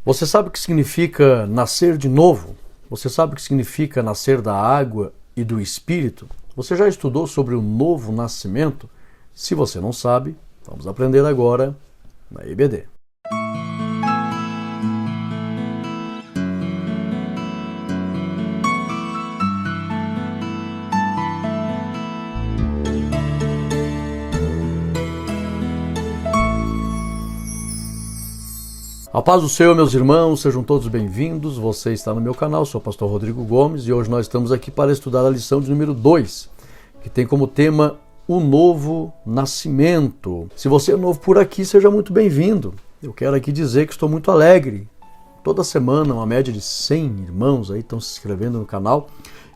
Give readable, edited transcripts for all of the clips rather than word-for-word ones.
Você sabe o que significa nascer de novo? Você sabe o que significa nascer da água e do Espírito? Você já estudou sobre o novo nascimento? Se você não sabe, vamos aprender agora na EBD. A paz do Senhor, meus irmãos, sejam todos bem-vindos. Você está no meu canal, sou o pastor Rodrigo Gomes e hoje nós estamos aqui para estudar a lição de número 2, que tem como tema o novo nascimento. Se você é novo por aqui, seja muito bem-vindo. Eu quero aqui dizer que estou muito alegre. Toda semana, uma média de 100 irmãos aí estão se inscrevendo no canal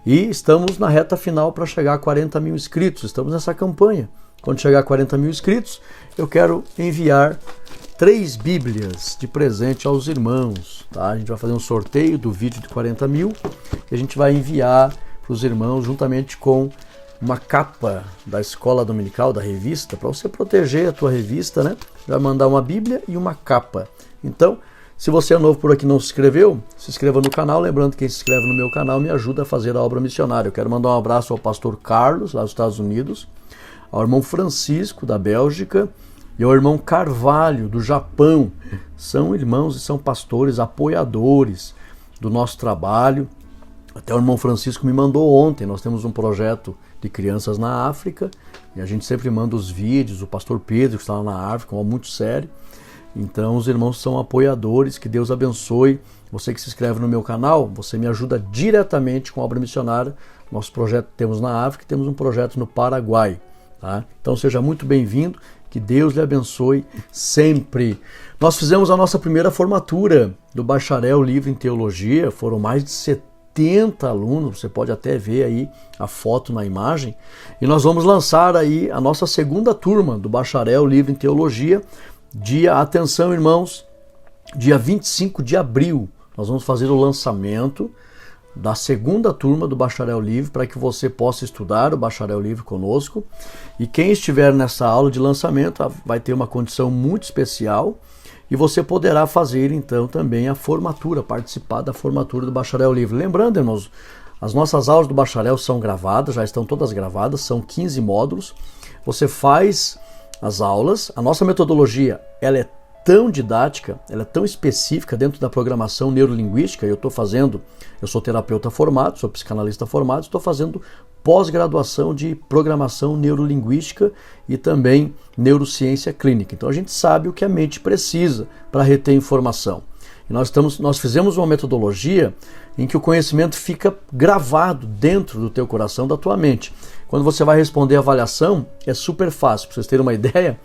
e estamos na reta final para chegar a 40 mil inscritos. Estamos nessa campanha. Quando chegar a 40 mil inscritos, eu quero enviar 3 Bíblias de presente aos irmãos, tá? A gente vai fazer um sorteio do vídeo de 40 mil e a gente vai enviar para os irmãos juntamente com uma capa da escola dominical, da revista, para você proteger a tua revista, né? Vai mandar uma Bíblia e uma capa. Então, se você é novo por aqui e não se inscreveu, se inscreva no canal. Lembrando que quem se inscreve no meu canal me ajuda a fazer a obra missionária. Eu quero mandar um abraço ao pastor Carlos, lá dos Estados Unidos, ao irmão Francisco, da Bélgica, e ao irmão Carvalho, do Japão. São irmãos e são pastores, apoiadores do nosso trabalho. Até o irmão Francisco me mandou ontem, nós temos um projeto de crianças na África, e a gente sempre manda os vídeos, o pastor Pedro, que está lá na África, é muito sério. Então os irmãos são apoiadores, que Deus abençoe. Você que se inscreve no meu canal, você me ajuda diretamente com a obra missionária. Nosso projeto temos na África e temos um projeto no Paraguai. Tá? Então seja muito bem-vindo. Que Deus lhe abençoe sempre. Nós fizemos a nossa primeira formatura do Bacharel Livre em Teologia. Foram mais de 70 alunos. Você pode até ver aí a foto na imagem. E nós vamos lançar aí a nossa segunda turma do Bacharel Livre em Teologia. Atenção, irmãos, dia 25 de abril. Nós vamos fazer o lançamento da segunda turma do Bacharel Livre, para que você possa estudar o Bacharel Livre conosco. E quem estiver nessa aula de lançamento vai ter uma condição muito especial e você poderá fazer então também a formatura, participar da formatura do Bacharel Livre. Lembrando, irmãos, as nossas aulas do Bacharel são gravadas, já estão todas gravadas, são 15 módulos. Você faz as aulas, a nossa metodologia ela é tão didática, ela é tão específica dentro da programação neurolinguística. Eu sou terapeuta formado, sou psicanalista formado, estou fazendo pós-graduação de programação neurolinguística e também neurociência clínica. Então a gente sabe o que a mente precisa para reter informação. E nós fizemos uma metodologia em que o conhecimento fica gravado dentro do teu coração, da tua mente. Quando você vai responder a avaliação, é super fácil. Para vocês terem uma ideia,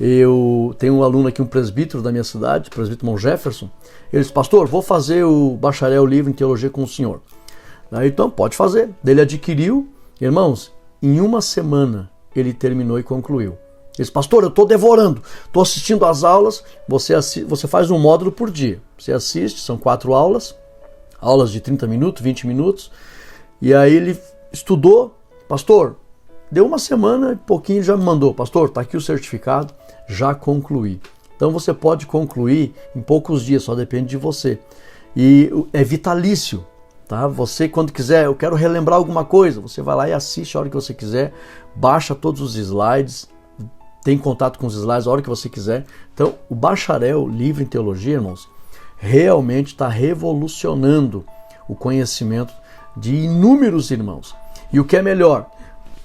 eu tenho um aluno aqui, um presbítero da minha cidade, o presbítero irmão Jefferson. Ele disse: pastor, vou fazer o Bacharel Livre em Teologia com o senhor. Aí, então, pode fazer. Ele adquiriu, irmãos, em uma semana ele terminou e concluiu. Ele disse: pastor, eu estou devorando, estou assistindo às aulas. Você faz um módulo por dia. Você assiste, são 4 aulas de 30 minutos, 20 minutos. E aí ele estudou. Pastor, deu uma semana e pouquinho já me mandou. Pastor, está aqui o certificado, já concluí. Então você pode concluir em poucos dias, só depende de você. E é vitalício, tá? Você, quando quiser, eu quero relembrar alguma coisa, você vai lá e assiste a hora que você quiser, baixa todos os slides, tem contato com os slides a hora que você quiser. Então, o Bacharel Livre em Teologia, irmãos, realmente está revolucionando o conhecimento de inúmeros irmãos. E o que é melhor,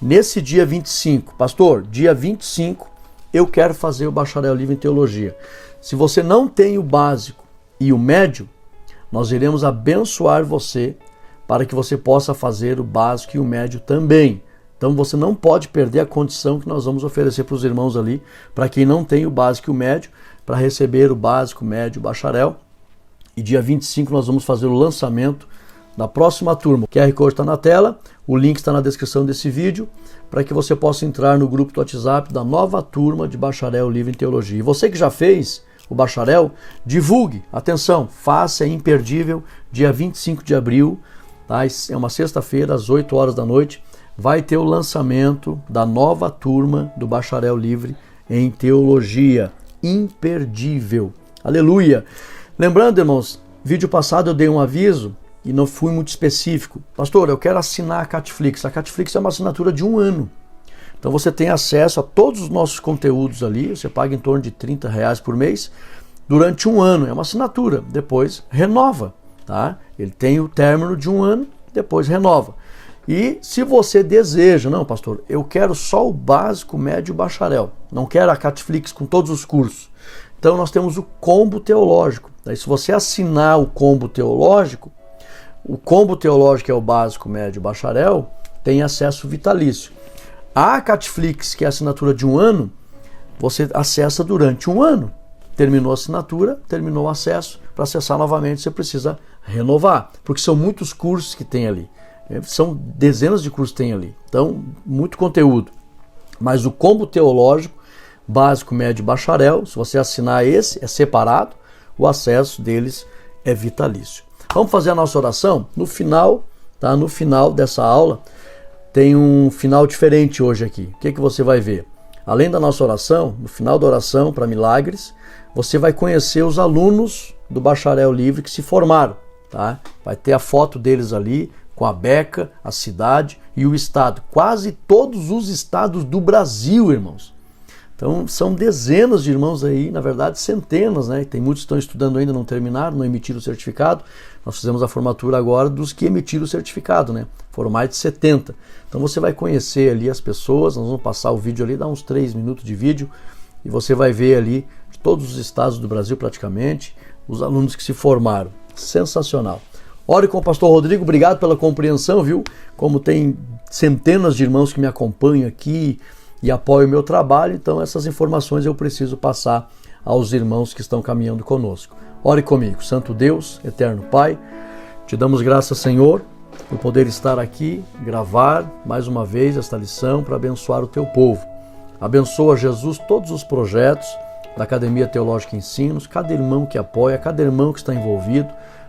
nesse dia 25, pastor, dia 25, eu quero fazer o Bacharel Livre em Teologia. Se você não tem o básico e o médio, nós iremos abençoar você para que você possa fazer o básico e o médio também. Então você não pode perder a condição que nós vamos oferecer para os irmãos ali, para quem não tem o básico e o médio, para receber o básico, o médio, o Bacharel. E dia 25 nós vamos fazer o lançamento da próxima turma. O QR Code está na tela, o link está na descrição desse vídeo, para que você possa entrar no grupo do WhatsApp da nova turma de Bacharel Livre em Teologia. E você que já fez o Bacharel, divulgue, atenção, faça, é imperdível, dia 25 de abril, tá? É uma sexta-feira, às 8 horas da noite, vai ter o lançamento da nova turma do Bacharel Livre em Teologia. Imperdível. Aleluia! Lembrando, irmãos, vídeo passado eu dei um aviso e não fui muito específico. Pastor, eu quero assinar a Catflix. A Catflix é uma assinatura de 1 ano. Então você tem acesso a todos os nossos conteúdos ali, você paga em torno de R$30 por mês, durante 1 ano. É uma assinatura, depois renova. Tá? Ele tem o término de 1 ano, depois renova. E se você deseja, não, pastor, eu quero só o básico, médio e bacharel, não quero a Catflix com todos os cursos. Então nós temos o combo teológico. Daí, se você assinar o combo teológico é o básico, médio e bacharel, tem acesso vitalício. A Catflix, que é a assinatura de 1 ano, você acessa durante 1 ano. Terminou a assinatura, terminou o acesso, para acessar novamente você precisa renovar, porque são muitos cursos que tem ali. São dezenas de cursos que tem ali. Então, muito conteúdo. Mas o combo teológico, básico, médio e bacharel, se você assinar esse, é separado, o acesso deles é vitalício. Vamos fazer a nossa oração? No final, tá? No final dessa aula, tem um final diferente hoje aqui. O que você vai ver? Além da nossa oração, no final da oração para milagres, você vai conhecer os alunos do Bacharel Livre que se formaram. Tá? Vai ter a foto deles ali, com a beca, a cidade e o estado. Quase todos os estados do Brasil, irmãos. Então são dezenas de irmãos aí, na verdade centenas, né? Tem muitos que estão estudando ainda, não terminaram, não emitiram o certificado. Nós fizemos a formatura agora dos que emitiram o certificado, né? Foram mais de 70. Então você vai conhecer ali as pessoas, nós vamos passar o vídeo ali, dá uns 3 minutos de vídeo, e você vai ver ali de todos os estados do Brasil praticamente, os alunos que se formaram. Sensacional. Ore com o pastor Rodrigo, obrigado pela compreensão, viu? Como tem centenas de irmãos que me acompanham aqui e apoiam o meu trabalho, então essas informações eu preciso passar aos irmãos que estão caminhando conosco. Ore comigo. Santo Deus, eterno Pai, te damos graças, Senhor, por poder estar aqui, gravar mais uma vez esta lição para abençoar o teu povo. Abençoa, Jesus, todos os projetos da Academia Teológica Ensinos, cada irmão que apoia, cada irmão que está envolvido.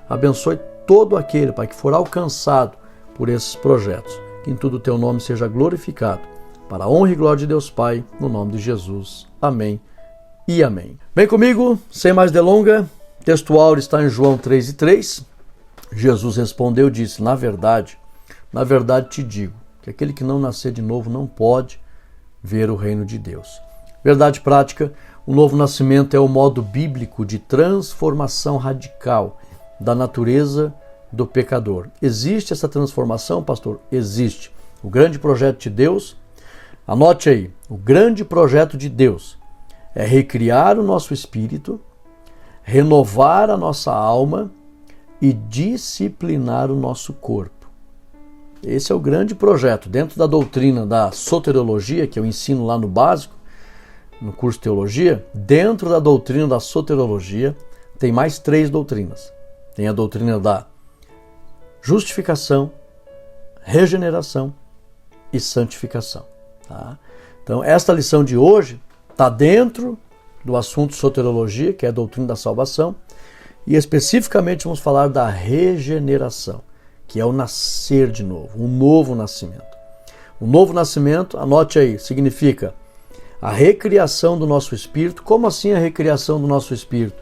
Abençoe todo aquele, Pai, que for alcançado por esses projetos. Que em tudo o teu nome seja glorificado. Para a honra e glória de Deus Pai, no nome de Jesus. Amém e amém. Vem comigo, sem mais delonga, o texto áureo está em João 3:3. Jesus respondeu e disse: na verdade te digo, que aquele que não nascer de novo não pode ver o reino de Deus. Verdade prática, o novo nascimento é o modo bíblico de transformação radical da natureza do pecador. Existe essa transformação, pastor? Existe. O grande projeto de Deus, anote aí, o grande projeto de Deus é recriar o nosso espírito, renovar a nossa alma e disciplinar o nosso corpo. Esse é o grande projeto. Dentro da doutrina da soteriologia, que eu ensino lá no básico, no curso de teologia, dentro da doutrina da soteriologia, tem mais 3 doutrinas. Tem a doutrina da justificação, regeneração e santificação. Tá? Então, esta lição de hoje está dentro do assunto soteriologia, que é a doutrina da salvação, e especificamente vamos falar da regeneração, que é o nascer de novo, um novo nascimento. O novo nascimento, anote aí, significa a recriação do nosso espírito. Como assim a recriação do nosso espírito?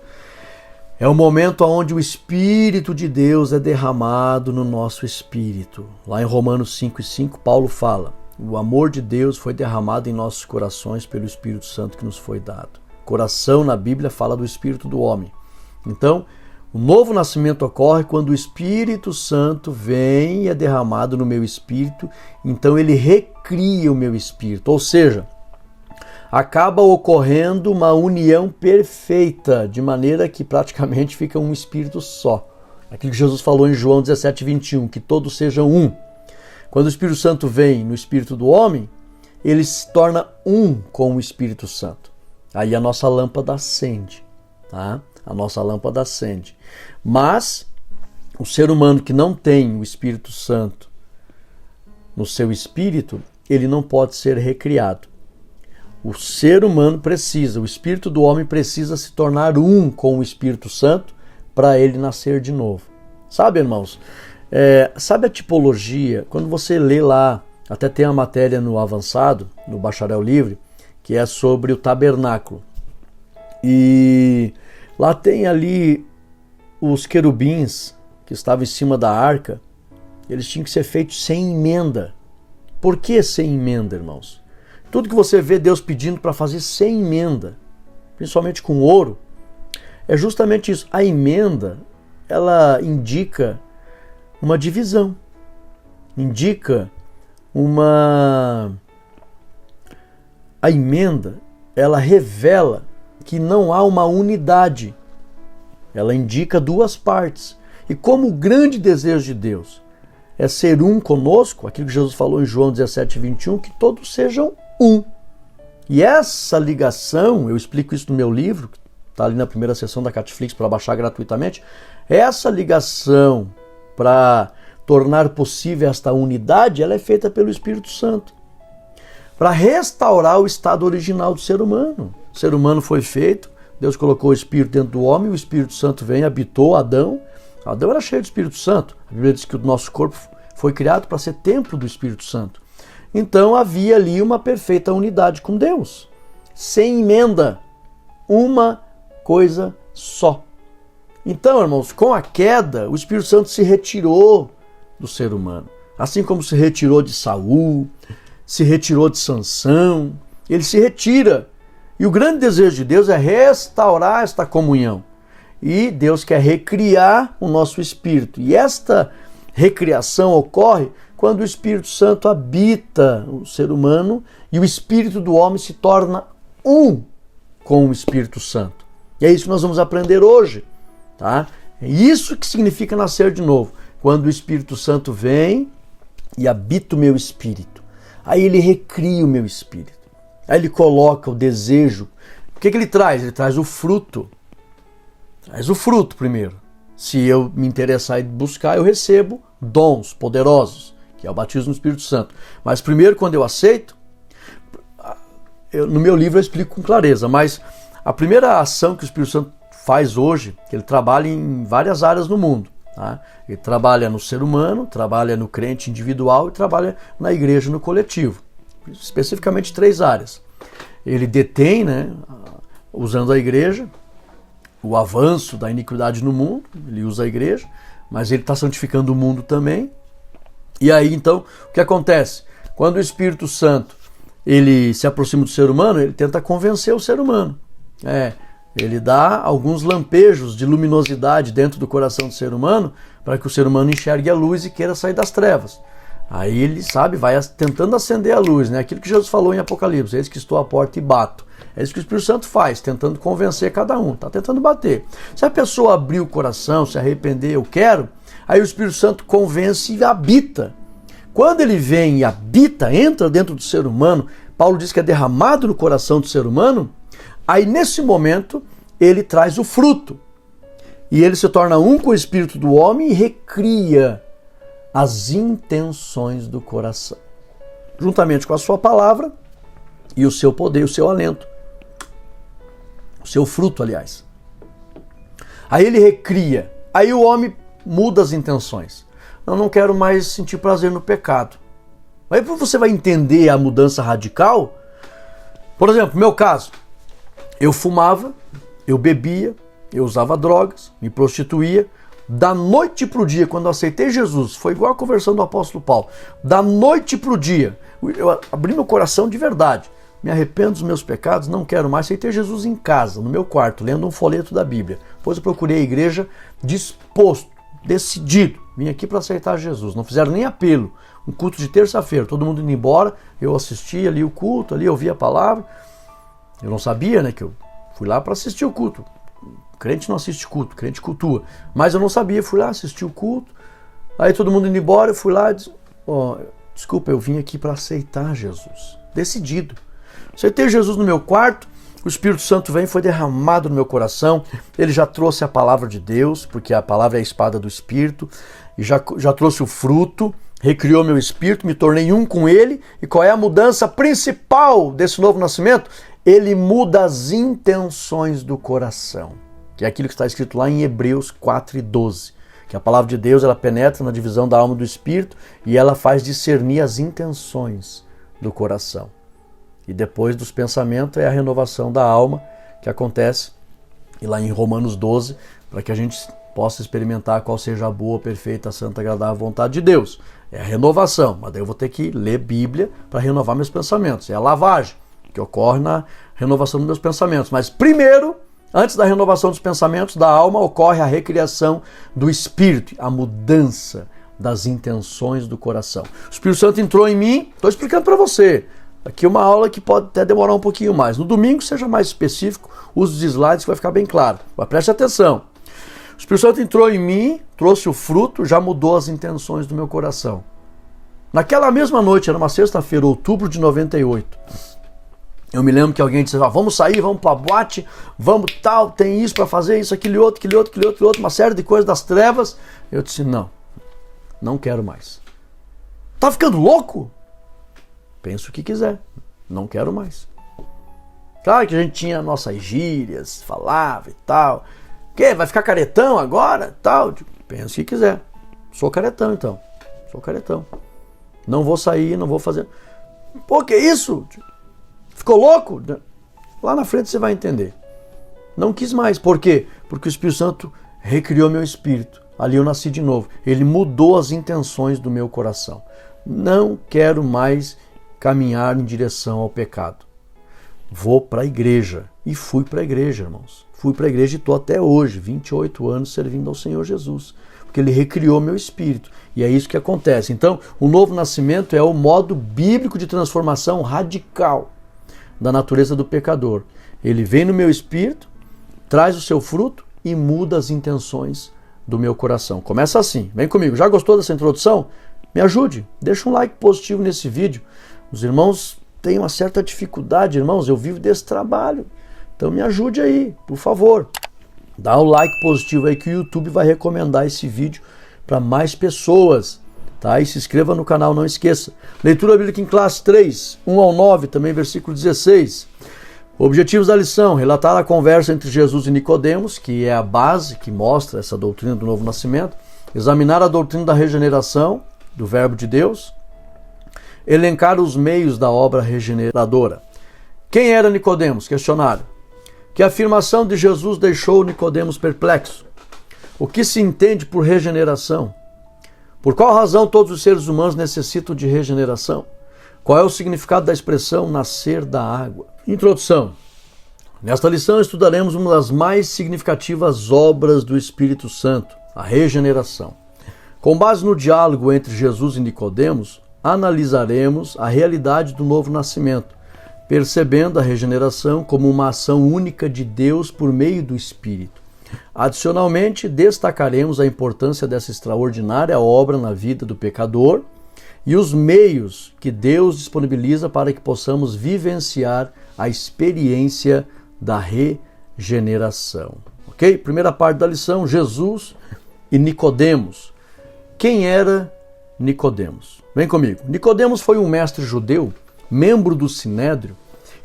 É o momento onde o Espírito de Deus é derramado no nosso espírito. Lá em Romanos 5:5, Paulo fala: o amor de Deus foi derramado em nossos corações pelo Espírito Santo que nos foi dado. Coração na Bíblia fala do espírito do homem. Então, o novo nascimento ocorre quando o Espírito Santo vem e é derramado no meu espírito, então ele recria o meu espírito, ou seja, acaba ocorrendo uma união perfeita, de maneira que praticamente fica um espírito só. Aquilo que Jesus falou em João 17:21, que todos sejam um. Quando o Espírito Santo vem no espírito do homem, ele se torna um com o Espírito Santo. Aí a nossa lâmpada acende, tá? A nossa lâmpada acende. Mas o ser humano que não tem o Espírito Santo no seu espírito, ele não pode ser recriado. O ser humano precisa, o espírito do homem precisa se tornar um com o Espírito Santo para ele nascer de novo. Sabe, irmãos? Sabe a tipologia? Quando você lê lá, até tem a matéria no avançado, no Bacharel Livre, que é sobre o tabernáculo. E lá tem ali os querubins que estavam em cima da arca, eles tinham que ser feitos sem emenda. Por que sem emenda, irmãos? Tudo que você vê Deus pedindo para fazer sem emenda, principalmente com ouro, é justamente isso. A emenda, ela indica uma divisão, indica A emenda, ela revela que não há uma unidade. Ela indica duas partes. E como o grande desejo de Deus é ser um conosco, aquilo que Jesus falou em João 17:21, que todos sejam um. E essa ligação, eu explico isso no meu livro, que está ali na primeira seção da Catiflix para baixar gratuitamente, essa ligação para tornar possível esta unidade, ela é feita pelo Espírito Santo, para restaurar o estado original do ser humano. O ser humano foi feito, Deus colocou o Espírito dentro do homem, o Espírito Santo vem, habitou Adão. Adão era cheio do Espírito Santo. A Bíblia diz que o nosso corpo foi criado para ser templo do Espírito Santo. Então havia ali uma perfeita unidade com Deus, sem emenda, uma coisa só. Então, irmãos, com a queda, o Espírito Santo se retirou do ser humano, assim como se retirou de Saul, se retirou de Sansão, ele se retira. E o grande desejo de Deus é restaurar esta comunhão. E Deus quer recriar o nosso espírito. E esta recriação ocorre quando o Espírito Santo habita o ser humano e o espírito do homem se torna um com o Espírito Santo. E é isso que nós vamos aprender hoje, tá? É isso que significa nascer de novo. Quando o Espírito Santo vem e habita o meu espírito. Aí ele recria o meu espírito. Aí ele coloca o desejo. O que ele traz? Ele traz o fruto. Traz o fruto primeiro. Se eu me interessar em buscar, eu recebo dons poderosos, que é o batismo no Espírito Santo. Mas primeiro, quando eu aceito, no meu livro eu explico com clareza, mas a primeira ação que o Espírito Santo faz hoje, que ele trabalha em várias áreas no mundo. Tá? Ele trabalha no ser humano, trabalha no crente individual e trabalha na igreja, no coletivo. Especificamente 3 áreas. Ele detém, usando a igreja, o avanço da iniquidade no mundo, ele usa a igreja, mas ele está santificando o mundo também. E aí então, o que acontece? Quando o Espírito Santo ele se aproxima do ser humano, ele tenta convencer o ser humano. Ele dá alguns lampejos de luminosidade dentro do coração do ser humano para que o ser humano enxergue a luz e queira sair das trevas. Aí ele, vai tentando acender a luz, Aquilo que Jesus falou em Apocalipse, eis que estou à porta e bato. É isso que o Espírito Santo faz, tentando convencer cada um, está tentando bater. Se a pessoa abrir o coração, se arrepender, eu quero, aí o Espírito Santo convence e habita. Quando ele vem e habita, entra dentro do ser humano, Paulo diz que é derramado no coração do ser humano, aí nesse momento ele traz o fruto. E ele se torna um com o espírito do homem e recria as intenções do coração, juntamente com a sua palavra e o seu poder, o seu alento, o seu fruto, aliás. Aí ele recria, aí o homem muda as intenções. Eu não quero mais sentir prazer no pecado. Aí você vai entender a mudança radical. Por exemplo, no meu caso, eu fumava, eu bebia, eu usava drogas, me prostituía. Da noite para o dia, quando eu aceitei Jesus, foi igual a conversão do apóstolo Paulo. Da noite para o dia, eu abri meu coração de verdade. Me arrependo dos meus pecados, não quero mais. Aceitei Jesus em casa, no meu quarto, lendo um folheto da Bíblia. Depois eu procurei a igreja disposto, decidido. Vim aqui para aceitar Jesus. Não fizeram nem apelo. Um culto de terça-feira, todo mundo indo embora. Eu assisti ali o culto, ali ouvi a palavra. Eu não sabia, que eu fui lá para assistir o culto. Crente não assiste culto, crente cultua. Mas eu não sabia, fui lá, assisti o culto. Aí todo mundo indo embora, eu fui lá e disse, desculpa, eu vim aqui para aceitar Jesus. Decidido. Aceitei Jesus no meu quarto, o Espírito Santo vem, foi derramado no meu coração. Ele já trouxe a palavra de Deus, porque a palavra é a espada do Espírito. E já trouxe o fruto, recriou meu espírito, me tornei um com ele. E qual é a mudança principal desse novo nascimento? Ele muda as intenções do coração. Que é aquilo que está escrito lá em Hebreus 4:12, que a palavra de Deus ela penetra na divisão da alma e do espírito e ela faz discernir as intenções do coração. E depois dos pensamentos é a renovação da alma que acontece, e lá em Romanos 12, para que a gente possa experimentar qual seja a boa, perfeita, santa, agradável vontade de Deus. É a renovação, mas daí eu vou ter que ler Bíblia para renovar meus pensamentos. É a lavagem que ocorre na renovação dos meus pensamentos. Mas primeiro, antes da renovação dos pensamentos da alma, ocorre a recriação do espírito, a mudança das intenções do coração. O Espírito Santo entrou em mim, estou explicando para você. Aqui uma aula que pode até demorar um pouquinho mais. No domingo, seja mais específico, use os slides que vai ficar bem claro. Mas preste atenção. O Espírito Santo entrou em mim, trouxe o fruto, já mudou as intenções do meu coração. Naquela mesma noite, era uma sexta-feira, outubro de 98, eu me lembro que alguém disse, vamos sair, vamos pra boate, vamos tal, tem isso para fazer, isso, aquele outro, uma série de coisas das trevas. Eu disse, não quero mais. Tá ficando louco? Pensa o que quiser, não quero mais. Claro que a gente tinha nossas gírias, falava e tal. Que vai ficar caretão agora? Tal. Pensa o que quiser. Sou caretão então. Sou caretão. Não vou sair, não vou fazer. Pô, que isso? Ficou louco? Lá na frente você vai entender. Não quis mais. Por quê? Porque o Espírito Santo recriou meu espírito. Ali eu nasci de novo. Ele mudou as intenções do meu coração. Não quero mais caminhar em direção ao pecado. Vou para a igreja. E fui para a igreja, irmãos. Fui para a igreja e estou até hoje, 28 anos, servindo ao Senhor Jesus. Porque Ele recriou meu espírito. E é isso que acontece. Então, o novo nascimento é o modo bíblico de transformação radical da natureza do pecador. Ele vem no meu espírito, traz o seu fruto e muda as intenções do meu coração. Começa assim. Vem comigo. Já gostou dessa introdução? Me ajude. Deixa um like positivo nesse vídeo. Os irmãos têm uma certa dificuldade, irmãos. Eu vivo desse trabalho. Então me ajude aí, por favor. Dá o like positivo aí que o YouTube vai recomendar esse vídeo para mais pessoas. Tá? E se inscreva no canal, não esqueça. Leitura bíblica em classe 3, 1 ao 9, também versículo 16. Objetivos da lição: relatar a conversa entre Jesus e Nicodemos, que é a base que mostra essa doutrina do novo nascimento. Examinar a doutrina da regeneração, do verbo de Deus. Elencar os meios da obra regeneradora. Quem era Nicodemos? Questionário. Que afirmação de Jesus deixou Nicodemos perplexo? O que se entende por regeneração? Por qual razão todos os seres humanos necessitam de regeneração? Qual é o significado da expressão nascer da água? Introdução. Nesta lição estudaremos uma das mais significativas obras do Espírito Santo, a regeneração. Com base no diálogo entre Jesus e Nicodemos, analisaremos a realidade do novo nascimento, percebendo a regeneração como uma ação única de Deus por meio do Espírito. Adicionalmente, destacaremos a importância dessa extraordinária obra na vida do pecador e os meios que Deus disponibiliza para que possamos vivenciar a experiência da regeneração. Ok? Primeira parte da lição, Jesus e Nicodemos. Quem era Nicodemos? Vem comigo. Nicodemos foi um mestre judeu, membro do Sinédrio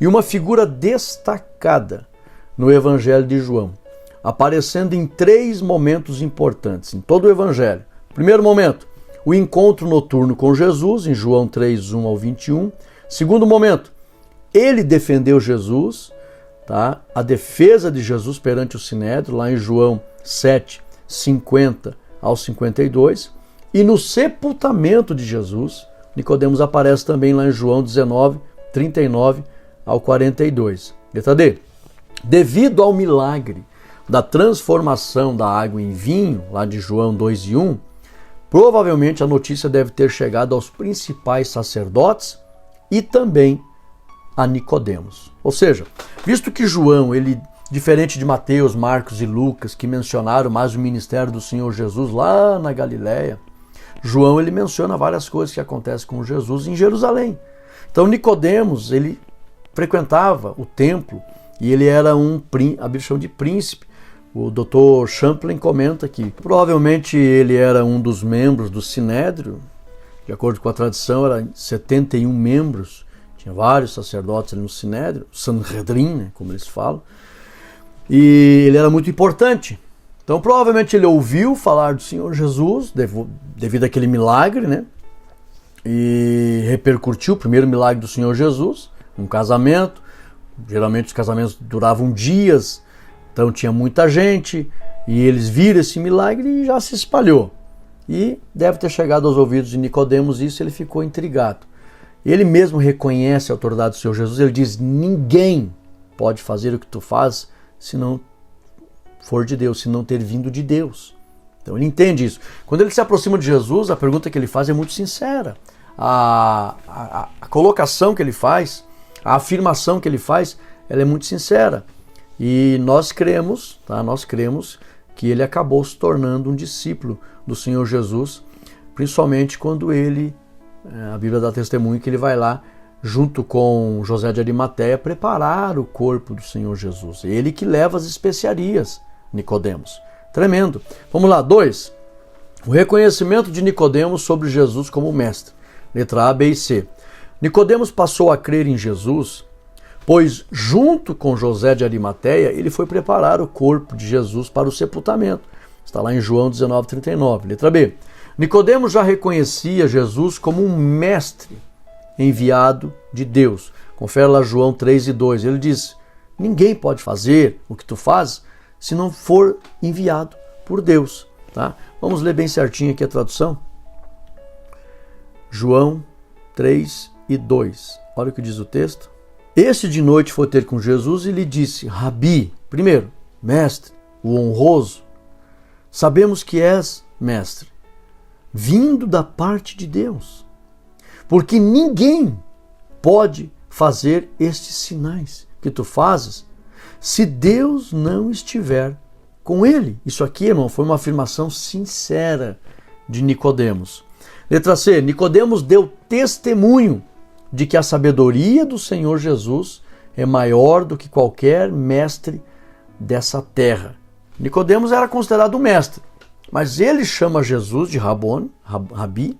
e uma figura destacada no Evangelho de João, aparecendo em 3 momentos importantes em todo o Evangelho. Primeiro momento, o encontro noturno com Jesus, em João 3, 1 ao 21. Segundo momento, ele defendeu Jesus, tá? A defesa de Jesus perante o Sinédrio, lá em João 7, 50 ao 52. E no sepultamento de Jesus, Nicodemos aparece também lá em João 19, 39 ao 42. Letra D. Devido ao milagre da transformação da água em vinho, lá de João 2 e 1, provavelmente a notícia deve ter chegado aos principais sacerdotes e também a Nicodemos. Ou seja, visto que João, ele, diferente de Mateus, Marcos e Lucas, que mencionaram mais o ministério do Senhor Jesus lá na Galileia, João, ele menciona várias coisas que acontecem com Jesus em Jerusalém. Então Nicodemos, ele frequentava o templo e ele era a Bíblia chama de príncipe. O Dr. Champlin comenta que provavelmente ele era um dos membros do Sinédrio. De acordo com a tradição, eram 71 membros. Tinha vários sacerdotes ali no Sinédrio, Sanhedrin, né, como eles falam. E ele era muito importante. Então, provavelmente ele ouviu falar do Senhor Jesus, devido àquele milagre, né? E repercutiu o primeiro milagre do Senhor Jesus, um casamento. Geralmente os casamentos duravam dias, então tinha muita gente. E eles viram esse milagre e já se espalhou. E deve ter chegado aos ouvidos de Nicodemos isso, ele ficou intrigado. Ele mesmo reconhece a autoridade do Senhor Jesus, ele diz, ninguém pode fazer o que tu fazes se não for de Deus, se não ter vindo de Deus. Então ele entende isso. Quando ele se aproxima de Jesus, a pergunta que ele faz é muito sincera. A colocação que ele faz, a afirmação que ele faz, ela é muito sincera. E nós cremos, tá? Nós cremos que ele acabou se tornando um discípulo do Senhor Jesus, principalmente quando ele, a Bíblia dá testemunho que ele vai lá, junto com José de Arimateia, preparar o corpo do Senhor Jesus. Ele que leva as especiarias, Nicodemos. Tremendo. Vamos lá, 2. O reconhecimento de Nicodemos sobre Jesus como mestre. Letra A, B e C. Nicodemos passou a crer em Jesus, pois junto com José de Arimateia, ele foi preparar o corpo de Jesus para o sepultamento. Está lá em João 19:39. Letra B. Nicodemos já reconhecia Jesus como um mestre enviado de Deus. Confere lá João 3:2. Ele diz, ninguém pode fazer o que tu fazes se não for enviado por Deus. Tá? Vamos ler bem certinho aqui a tradução. João 3:2. Olha o que diz o texto. Este de noite foi ter com Jesus e lhe disse, Rabi, primeiro, mestre, o honroso, sabemos que és mestre, vindo da parte de Deus, porque ninguém pode fazer estes sinais que tu fazes se Deus não estiver com ele. Isso aqui, irmão, foi uma afirmação sincera de Nicodemos. Letra C. Nicodemos deu testemunho de que a sabedoria do Senhor Jesus é maior do que qualquer mestre dessa terra. Nicodemos era considerado mestre, mas ele chama Jesus de Rabi.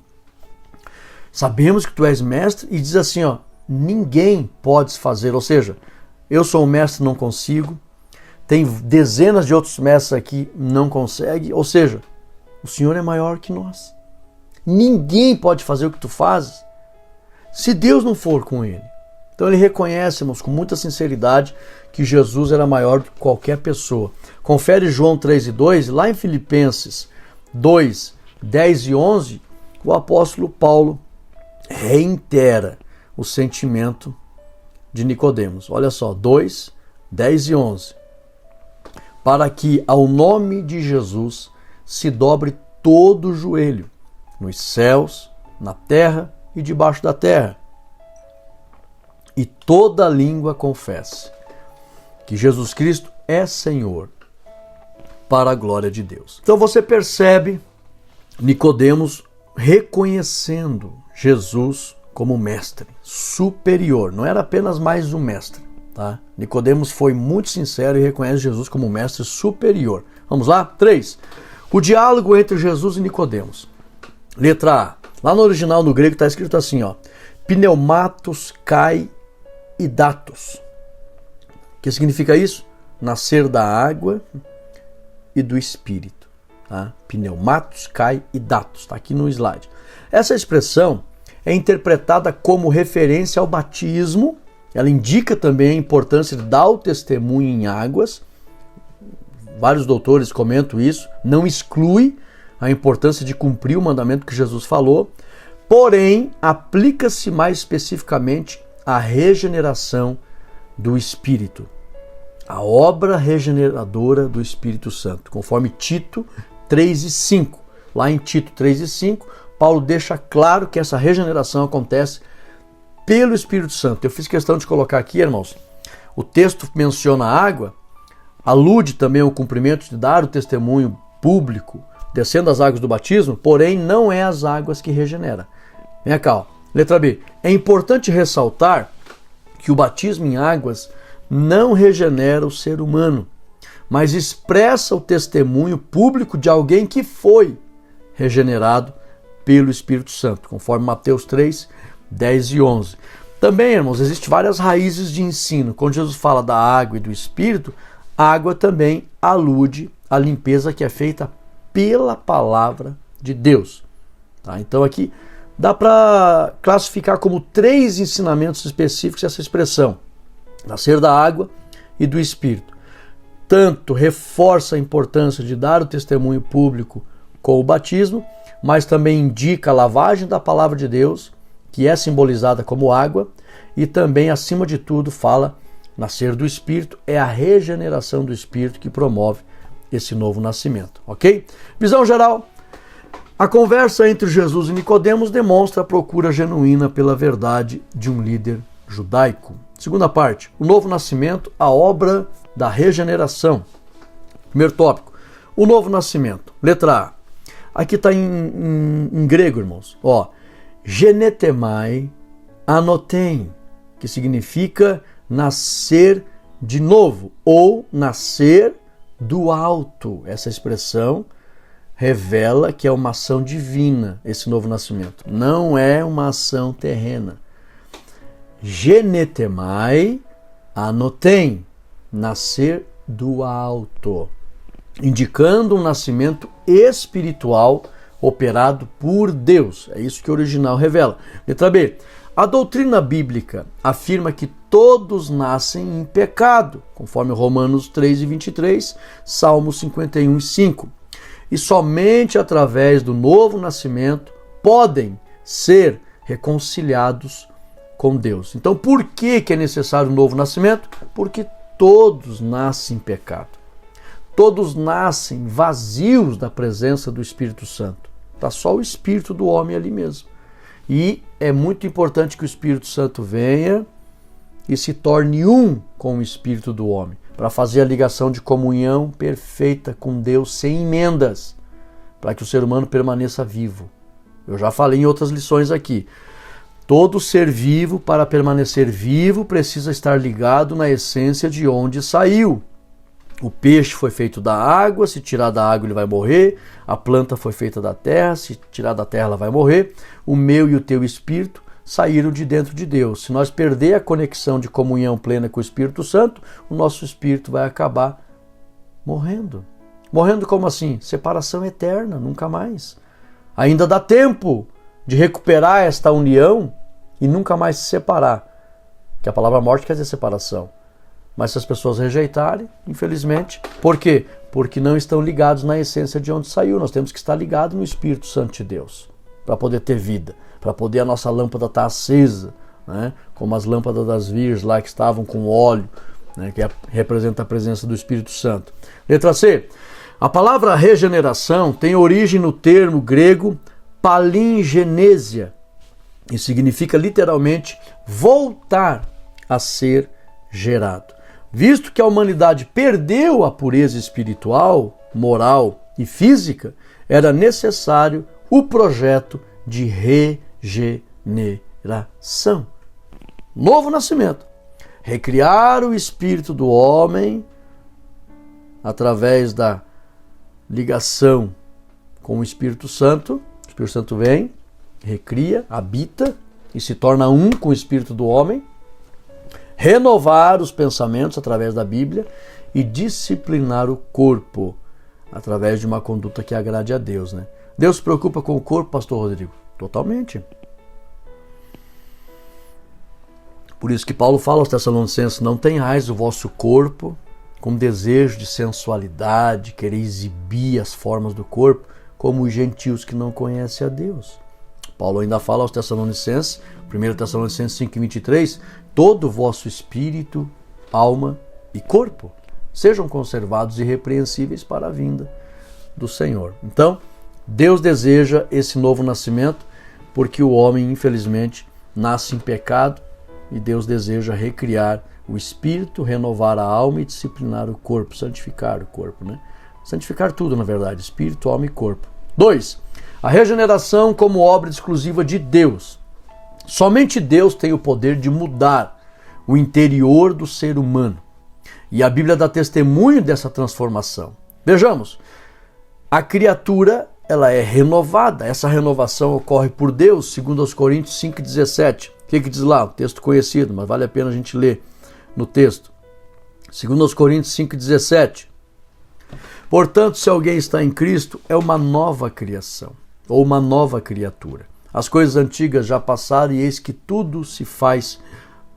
Sabemos que tu és mestre e diz assim, ó, ninguém pode fazer, ou seja, eu sou um mestre, não consigo, tem dezenas de outros mestres aqui, não consegue, ou seja, o Senhor é maior que nós. Ninguém pode fazer o que tu fazes se Deus não for com ele. Então ele reconhece, irmãos, com muita sinceridade, que Jesus era maior do que qualquer pessoa. Confere João 3:2, lá em Filipenses 2:10-11, o apóstolo Paulo reitera o sentimento de Nicodemos. Olha só, 2:10-11. Para que ao nome de Jesus se dobre todo o joelho, nos céus, na terra e debaixo da terra, e toda língua confesse que Jesus Cristo é Senhor, para a glória de Deus. Então você percebe Nicodemos reconhecendo Jesus como mestre superior, não era apenas mais um mestre, tá? Nicodemos foi muito sincero e reconhece Jesus como mestre superior. Vamos lá? 3. O diálogo entre Jesus e Nicodemos. Letra A. Lá no original, no grego, está escrito assim, ó, pneumatos kai e datos. O que significa isso? Nascer da água e do Espírito. Tá? Pneumatos kai e datos. Está aqui no slide. Essa expressão é interpretada como referência ao batismo. Ela indica também a importância de dar o testemunho em águas. Vários doutores comentam isso. Não exclui a importância de cumprir o mandamento que Jesus falou, porém, aplica-se mais especificamente à regeneração do Espírito, a obra regeneradora do Espírito Santo, conforme Tito 3:5. Lá em Tito 3:5, Paulo deixa claro que essa regeneração acontece pelo Espírito Santo. Eu fiz questão de colocar aqui, irmãos, o texto menciona a água, alude também ao cumprimento de dar o testemunho público, descendo as águas do batismo, porém não é as águas que regenera. Vem cá, ó. Letra B. É importante ressaltar que o batismo em águas não regenera o ser humano, mas expressa o testemunho público de alguém que foi regenerado pelo Espírito Santo, conforme Mateus 3:10-11. Também, irmãos, existem várias raízes de ensino. Quando Jesus fala da água e do Espírito, a água também alude à limpeza que é feita pela palavra de Deus. Tá? Então aqui dá para classificar como 3 ensinamentos específicos essa expressão: nascer da água e do Espírito. tanto reforça a importância de dar o testemunho público com o batismo, mas também indica a lavagem da palavra de Deus, que é simbolizada como água, e também, acima de tudo, fala nascer do Espírito, é a regeneração do Espírito que promove esse novo nascimento, ok? Visão geral, a conversa entre Jesus e Nicodemos demonstra a procura genuína pela verdade de um líder judaico. Segunda parte, o novo nascimento, a obra da regeneração. Primeiro tópico, o novo nascimento. Letra A. Aqui está em grego, irmãos. Ó, genetemai anotem, que significa nascer de novo ou nascer do alto. Essa expressão revela que é uma ação divina, esse novo nascimento. Não é uma ação terrena. Genetemai anotem, nascer do alto, indicando um nascimento espiritual operado por Deus. É isso que o original revela. Letra B. A doutrina bíblica afirma que todos nascem em pecado, conforme Romanos 3:23, Salmos 51:5. E somente através do novo nascimento podem ser reconciliados com Deus. Então, por que é necessário um novo nascimento? Porque todos nascem em pecado. Todos nascem vazios da presença do Espírito Santo. Está só o Espírito do homem ali mesmo. E é muito importante que o Espírito Santo venha e se torne um com o Espírito do homem, para fazer a ligação de comunhão perfeita com Deus, sem emendas, para que o ser humano permaneça vivo. Eu já falei em outras lições aqui. Todo ser vivo, para permanecer vivo, precisa estar ligado na essência de onde saiu. O peixe foi feito da água, se tirar da água ele vai morrer. A planta foi feita da terra, se tirar da terra ela vai morrer. O meu e o teu espírito saíram de dentro de Deus. Se nós perder a conexão de comunhão plena com o Espírito Santo, o nosso espírito vai acabar morrendo. Morrendo como assim? Separação eterna, nunca mais. Ainda dá tempo de recuperar esta união e nunca mais se separar. Que a palavra morte quer dizer separação. Mas se as pessoas rejeitarem, infelizmente, por quê? Porque não estão ligados na essência de onde saiu. Nós temos que estar ligados no Espírito Santo de Deus, para poder ter vida, para poder a nossa lâmpada estar acesa, né? Como as lâmpadas das virgens lá que estavam com óleo, né? Que representa a presença do Espírito Santo. Letra C. A palavra regeneração tem origem no termo grego palingenesia, e significa literalmente voltar a ser gerado. Visto que a humanidade perdeu a pureza espiritual, moral e física, era necessário o projeto de regeneração. Novo nascimento. Recriar o espírito do homem através da ligação com o Espírito Santo. O Espírito Santo vem, recria, habita e se torna um com o espírito do homem. Renovar os pensamentos através da Bíblia e disciplinar o corpo através de uma conduta que agrade a Deus, né? Deus se preocupa com o corpo, pastor Rodrigo? Totalmente. Por isso que Paulo fala aos Tessalonicenses: não tenhais o vosso corpo com desejo de sensualidade, querer exibir as formas do corpo, como os gentios que não conhecem a Deus. Paulo ainda fala aos Tessalonicenses, 1 Tessalonicenses 5:23, todo o vosso espírito, alma e corpo sejam conservados irrepreensíveis para a vinda do Senhor. Então, Deus deseja esse novo nascimento porque o homem, infelizmente, nasce em pecado e Deus deseja recriar o espírito, renovar a alma e disciplinar o corpo, santificar o corpo, né? Santificar tudo, na verdade, espírito, alma e corpo. 2. A regeneração como obra exclusiva de Deus. Somente Deus tem o poder de mudar o interior do ser humano. E a Bíblia dá testemunho dessa transformação. Vejamos, a criatura ela é renovada. Essa renovação ocorre por Deus, segundo aos Coríntios 5:17. O que diz lá? Um texto conhecido, mas vale a pena a gente ler no texto. Segundo aos Coríntios 5:17. Portanto, se alguém está em Cristo, é uma nova criação, ou uma nova criatura. As coisas antigas já passaram e eis que tudo se faz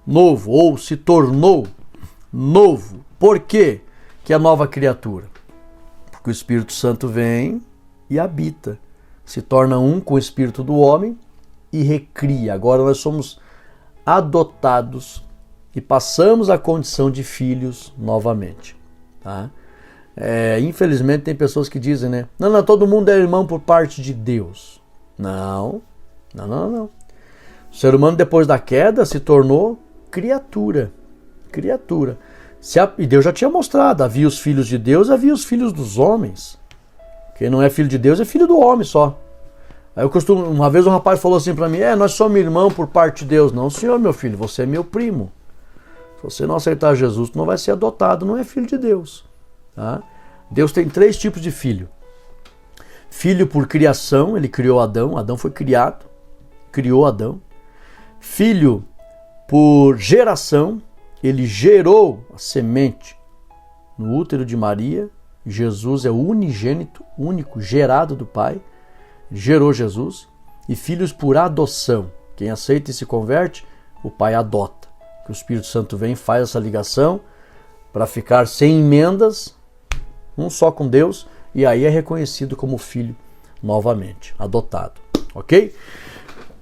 novo, ou se tornou novo. Por quê? que é nova criatura? Porque o Espírito Santo vem e habita, se torna um com o Espírito do homem e recria. Agora nós somos adotados e passamos a condição de filhos novamente. Tá? Infelizmente tem pessoas que dizem, né? Não, todo mundo é irmão por parte de Deus. Não. O ser humano depois da queda se tornou criatura. E Deus já tinha mostrado, havia os filhos de Deus, havia os filhos dos homens. Quem não é filho de Deus é filho do homem só. Aí uma vez um rapaz falou assim para mim, nós somos irmãos por parte de Deus. Não, senhor, meu filho, você é meu primo. Se você não aceitar Jesus, tu não vai ser adotado, não é filho de Deus. Tá? Deus tem 3 tipos de filho. Filho por criação, ele criou Adão, Adão foi criado, criou Adão. Filho por geração, ele gerou a semente no útero de Maria. Jesus é o unigênito, único, gerado do Pai. Gerou Jesus. E filhos por adoção. Quem aceita e se converte, o Pai adota. Que o Espírito Santo vem e faz essa ligação para ficar sem emendas, um só com Deus, e aí é reconhecido como filho novamente, adotado. Ok?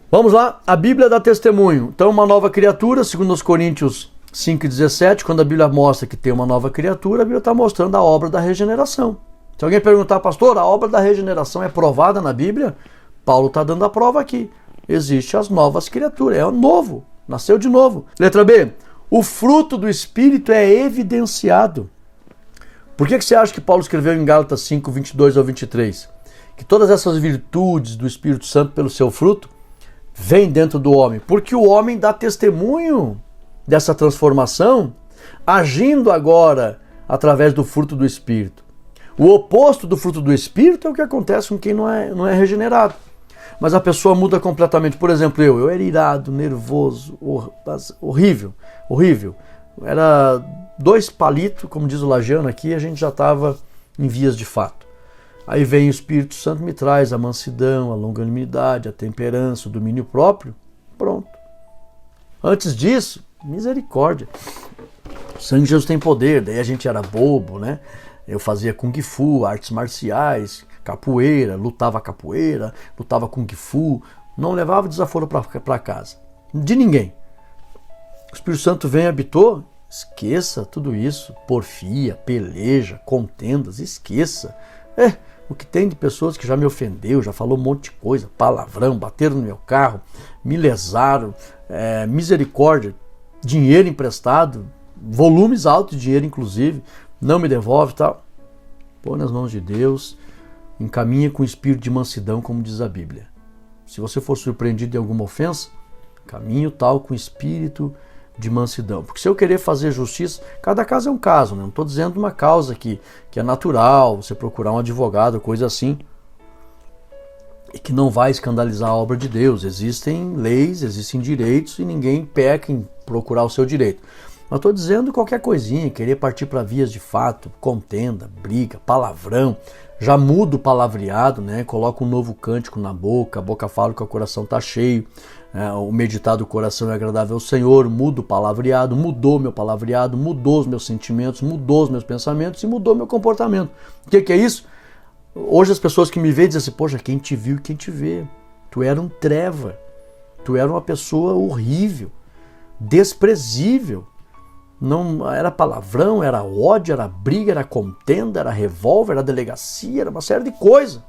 Vamos lá, a Bíblia dá testemunho. Então, uma nova criatura, segundo os Coríntios 5,17, quando a Bíblia mostra que tem uma nova criatura, a Bíblia está mostrando a obra da regeneração. Se alguém perguntar, pastor, a obra da regeneração é provada na Bíblia? Paulo está dando a prova aqui. Existem as novas criaturas, é o novo, nasceu de novo. Letra B, o fruto do Espírito é evidenciado. Por que você acha que Paulo escreveu em Gálatas 5, 22 ao 23? Que todas essas virtudes do Espírito Santo pelo seu fruto vêm dentro do homem. Porque o homem dá testemunho dessa transformação, agindo agora através do fruto do Espírito. O oposto do fruto do Espírito é o que acontece com quem não é regenerado. Mas a pessoa muda completamente. Por exemplo, eu era irado, nervoso, horrível. Era 2 palitos, como diz o Lagiano aqui, a gente já estava em vias de fato. Aí vem o Espírito Santo e me traz a mansidão, a longanimidade, a temperança, o domínio próprio. Pronto. Antes disso, misericórdia. O sangue de Jesus tem poder, daí a gente era bobo, né? Eu fazia Kung Fu, artes marciais, capoeira, lutava Kung Fu, não levava desaforo para casa. De ninguém. O Espírito Santo vem e habitou, esqueça tudo isso. Porfia, peleja, contendas, esqueça. O que tem de pessoas que já me ofendeu, já falou um monte de coisa, palavrão, bateram no meu carro, me lesaram, misericórdia, dinheiro emprestado, volumes altos de dinheiro inclusive, não me devolve e tal. Põe nas mãos de Deus, encaminha com espírito de mansidão, como diz a Bíblia. Se você for surpreendido em alguma ofensa, caminho tal com espírito de mansidão. Porque se eu querer fazer justiça, cada caso é um caso, né? Não estou dizendo uma causa que é natural, você procurar um advogado, coisa assim, e que não vai escandalizar a obra de Deus. Existem leis, existem direitos e ninguém peca em procurar o seu direito. Mas estou dizendo qualquer coisinha, querer partir para vias de fato, contenda, briga, palavrão, já muda o palavreado, né? Coloca um novo cântico na boca, a boca fala que o coração está cheio, o meditar do coração é agradável ao Senhor, muda o palavreado, mudou meu palavreado, mudou os meus sentimentos, mudou os meus pensamentos e mudou meu comportamento. O que é isso? Hoje as pessoas que me veem dizem assim, poxa, quem te viu e quem te vê? Tu era um treva, tu era uma pessoa horrível, desprezível. Não era palavrão, era ódio, era briga, era contenda, era revólver, era delegacia, era uma série de coisas.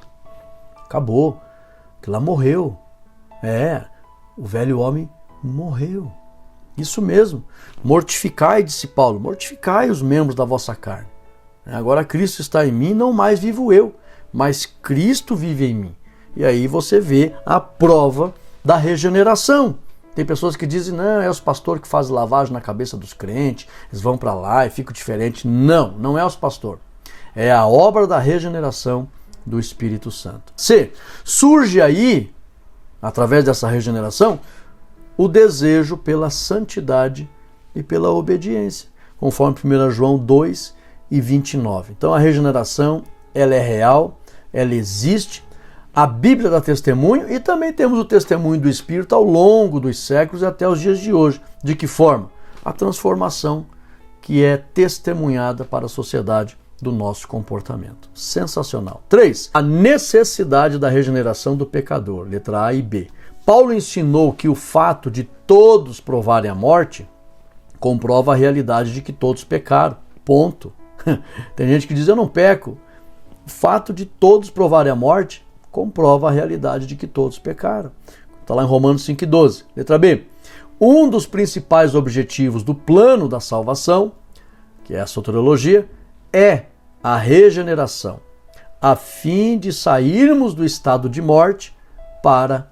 Acabou. Que lá morreu. O velho homem morreu. Isso mesmo. Mortificai, disse Paulo, mortificai os membros da vossa carne. Agora Cristo está em mim, não mais vivo eu, mas Cristo vive em mim. E aí você vê a prova da regeneração. Tem pessoas que dizem, não, é os pastores que fazem lavagem na cabeça dos crentes, eles vão para lá e ficam diferentes. Não, não é os pastores. É a obra da regeneração do Espírito Santo. C. Surge aí, através dessa regeneração, o desejo pela santidade e pela obediência, conforme 1 João 2 e 29. Então a regeneração, ela é real, ela existe, a Bíblia dá testemunho e também temos o testemunho do Espírito ao longo dos séculos e até os dias de hoje. De que forma? A transformação que é testemunhada para a sociedade do nosso comportamento. Sensacional. 3. A necessidade da regeneração do pecador, letra A e B. Paulo ensinou que o fato de todos provarem a morte comprova a realidade de que todos pecaram. Ponto. Tem gente que diz, eu não peco. O fato de todos provarem a morte comprova a realidade de que todos pecaram. Está lá em Romanos 5,12. Letra B. Um dos principais objetivos do plano da salvação, que é a soteriologia, é a regeneração, a fim de sairmos do estado de morte para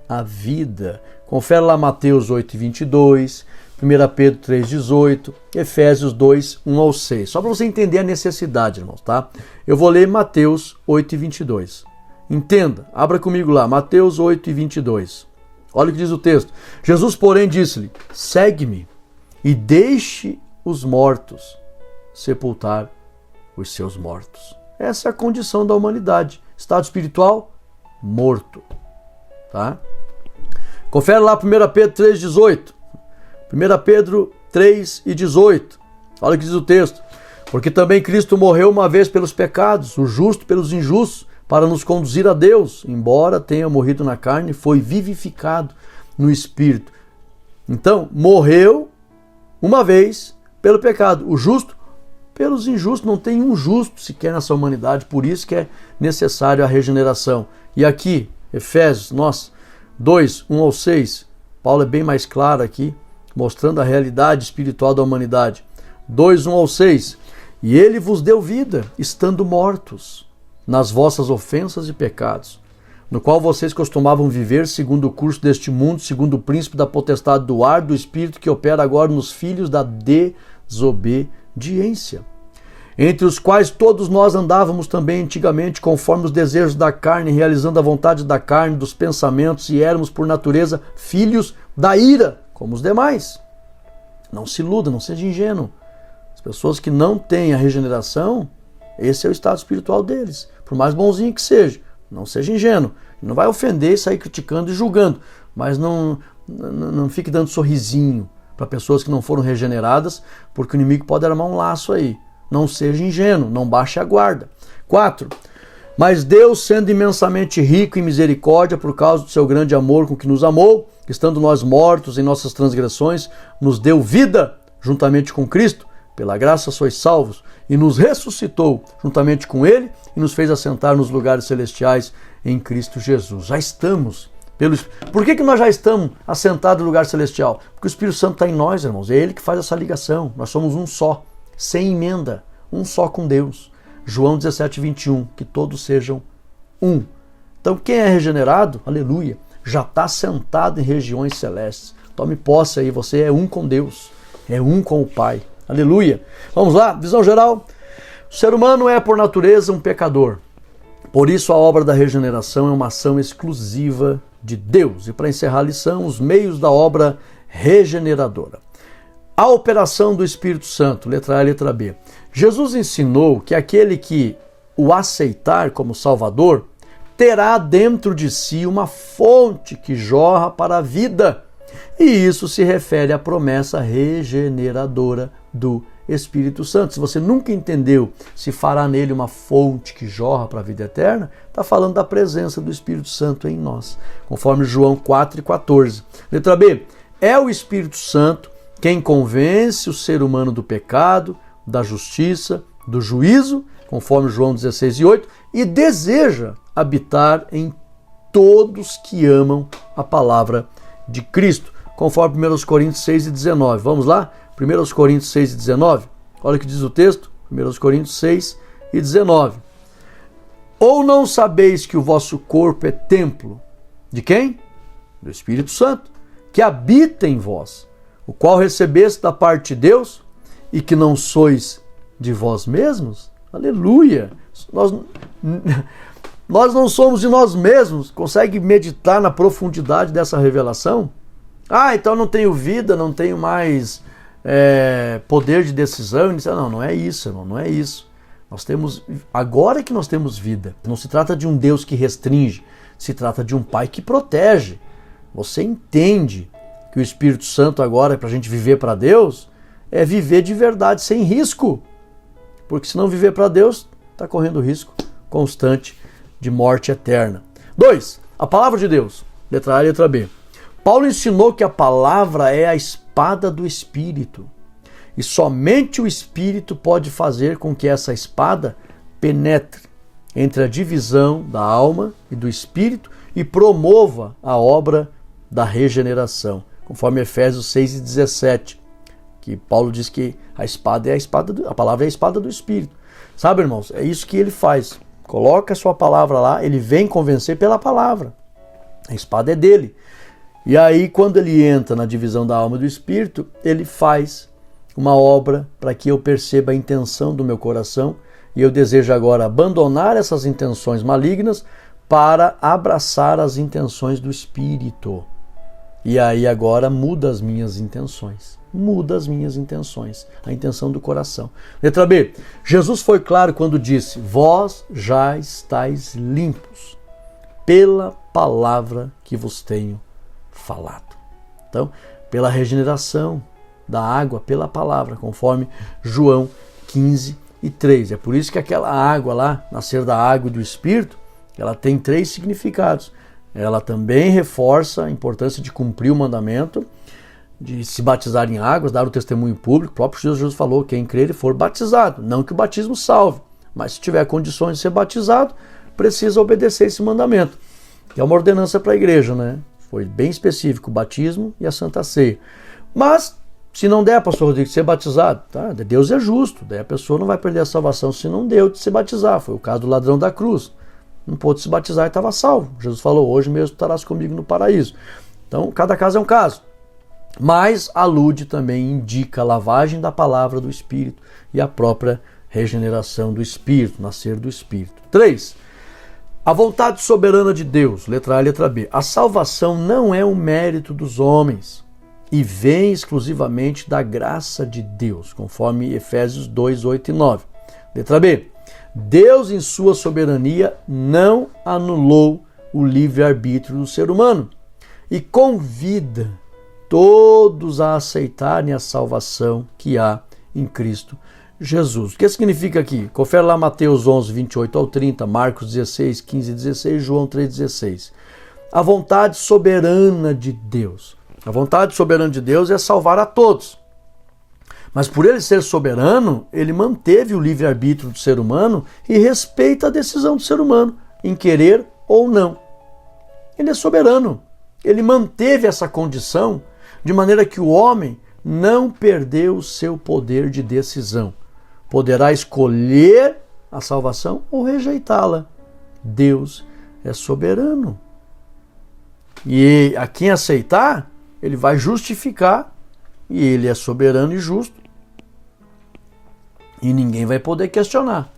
a vida. Confere lá Mateus 8,22, 1 Pedro 3,18, Efésios 2, 1 ao 6. Só para você entender a necessidade, irmãos, tá? Eu vou ler Mateus 8,22. Entenda, abra comigo lá, Mateus 8,22. Olha o que diz o texto. Jesus, porém, disse-lhe, segue-me e deixe os mortos sepultar os seus mortos. Essa é a condição da humanidade. Estado espiritual, morto. Tá? Confere lá 1 Pedro 3,18. 1 Pedro 3,18. Olha o que diz o texto. Porque também Cristo morreu uma vez pelos pecados, o justo pelos injustos, para nos conduzir a Deus. Embora tenha morrido na carne, foi vivificado no Espírito. Então, morreu uma vez pelo pecado. O justo pelos injustos. Não tem um justo sequer nessa humanidade. Por isso que é necessário a regeneração. E aqui, Efésios 2, 1 ao 6, Paulo é bem mais claro aqui, mostrando a realidade espiritual da humanidade. 2, 1 ao 6. E ele vos deu vida, estando mortos nas vossas ofensas e pecados, no qual vocês costumavam viver segundo o curso deste mundo, segundo o príncipe da potestade do ar, do espírito que opera agora nos filhos da desobediência, entre os quais todos nós andávamos também antigamente, conforme os desejos da carne, realizando a vontade da carne, dos pensamentos, e éramos por natureza filhos da ira, como os demais. Não se iluda, não seja ingênuo. As pessoas que não têm a regeneração, esse é o estado espiritual deles. Por mais bonzinho que seja, não seja ingênuo. Não vai ofender e sair criticando e julgando, mas não fique dando sorrisinho para pessoas que não foram regeneradas, porque o inimigo pode armar um laço aí. Não seja ingênuo, não baixe a guarda. 4. Mas Deus, sendo imensamente rico em misericórdia, por causa do seu grande amor com que nos amou, estando nós mortos em nossas transgressões, nos deu vida juntamente com Cristo. Pela graça sois salvos, e nos ressuscitou juntamente com Ele e nos fez assentar nos lugares celestiais em Cristo Jesus. Já estamos. Por que nós já estamos assentados no lugar celestial? Porque o Espírito Santo está em nós, irmãos. É Ele que faz essa ligação. Nós somos um só, sem emenda, um só com Deus. João 17:21, que todos sejam um. Então quem é regenerado, aleluia, já está sentado em regiões celestes. Tome posse aí, você é um com Deus, é um com o Pai. Aleluia. Vamos lá, visão geral. O ser humano é, por natureza, um pecador. Por isso, a obra da regeneração é uma ação exclusiva de Deus. E para encerrar a lição, os meios da obra regeneradora. A operação do Espírito Santo, letra A e letra B. Jesus ensinou que aquele que o aceitar como Salvador terá dentro de si uma fonte que jorra para a vida. E isso se refere à promessa regeneradora do Espírito Santo. Se você nunca entendeu se fará nele uma fonte que jorra para a vida eterna, está falando da presença do Espírito Santo em nós, conforme João 4,14. Letra B. É o Espírito Santo quem convence o ser humano do pecado, da justiça, do juízo, conforme João 16,8, e deseja habitar em todos que amam a palavra de Cristo, conforme 1 Coríntios 6,19. Vamos lá? 1 Coríntios 6,19. Olha o que diz o texto. 1 Coríntios 6,19. Ou não sabeis que o vosso corpo é templo de quem? Do Espírito Santo, que habita em vós, o qual recebeste da parte de Deus, e que não sois de vós mesmos? Aleluia! Nós não somos de nós mesmos. Consegue meditar na profundidade dessa revelação? Ah, então não tenho vida, não tenho mais poder de decisão. Não é isso, irmão, não é isso. Nós temos, agora que nós temos vida. Não se trata de um Deus que restringe, se trata de um Pai que protege. Você entende que o Espírito Santo agora, para a gente viver para Deus, é viver de verdade, sem risco. Porque se não viver para Deus, está correndo risco constante de morte eterna. 2. A palavra de Deus. Letra A e letra B. Paulo ensinou que a palavra é a espada do Espírito. E somente o Espírito pode fazer com que essa espada penetre entre a divisão da alma e do Espírito e promova a obra da regeneração. Conforme Efésios 6:17, que Paulo diz que a palavra é a espada do Espírito. Sabe, irmãos, é isso que ele faz. Coloca a sua palavra lá, ele vem convencer pela palavra. A espada é dele. E aí, quando ele entra na divisão da alma e do Espírito, ele faz uma obra para que eu perceba a intenção do meu coração e eu desejo agora abandonar essas intenções malignas para abraçar as intenções do Espírito. E aí agora muda as minhas intenções. Muda as minhas intenções, a intenção do coração. Letra B. Jesus foi claro quando disse: vós já estáis limpos pela palavra que vos tenho falado. Então, pela regeneração da água, pela palavra, conforme João 15:3. É por isso que aquela água lá, nascer da água e do Espírito, ela tem 3 significados. Ela também reforça a importância de cumprir o mandamento, de se batizar em águas, dar o testemunho público. O próprio Jesus falou: quem crer e for batizado. Não que o batismo salve, mas se tiver condições de ser batizado, precisa obedecer esse mandamento. Que é uma ordenança para a igreja, né? Foi bem específico, o batismo e a Santa Ceia. Mas, se não der, pastor Rodrigo, ser batizado, tá? Deus é justo, daí a pessoa não vai perder a salvação se não deu de se batizar. Foi o caso do ladrão da cruz. Não pôde se batizar e estava salvo. Jesus falou: hoje mesmo estarás comigo no paraíso. Então, cada caso é um caso. Mas alude também, indica a lavagem da palavra do Espírito e a própria regeneração do Espírito, nascer do Espírito. 3. A vontade soberana de Deus, letra A e letra B. A salvação não é um mérito dos homens e vem exclusivamente da graça de Deus, conforme Efésios 2:8-9. Letra B. Deus, em sua soberania, não anulou o livre-arbítrio do ser humano e convida todos a aceitarem a salvação que há em Cristo Jesus. O que significa aqui? Confere lá Mateus 11:28-30, Marcos 16:15-16, João 3:16. A vontade soberana de Deus. A vontade soberana de Deus é salvar a todos. Mas por ele ser soberano, ele manteve o livre-arbítrio do ser humano e respeita a decisão do ser humano em querer ou não. Ele é soberano. Ele manteve essa condição de maneira que o homem não perdeu o seu poder de decisão. Poderá escolher a salvação ou rejeitá-la. Deus é soberano. E a quem aceitar, ele vai justificar, e ele é soberano e justo. E ninguém vai poder questionar.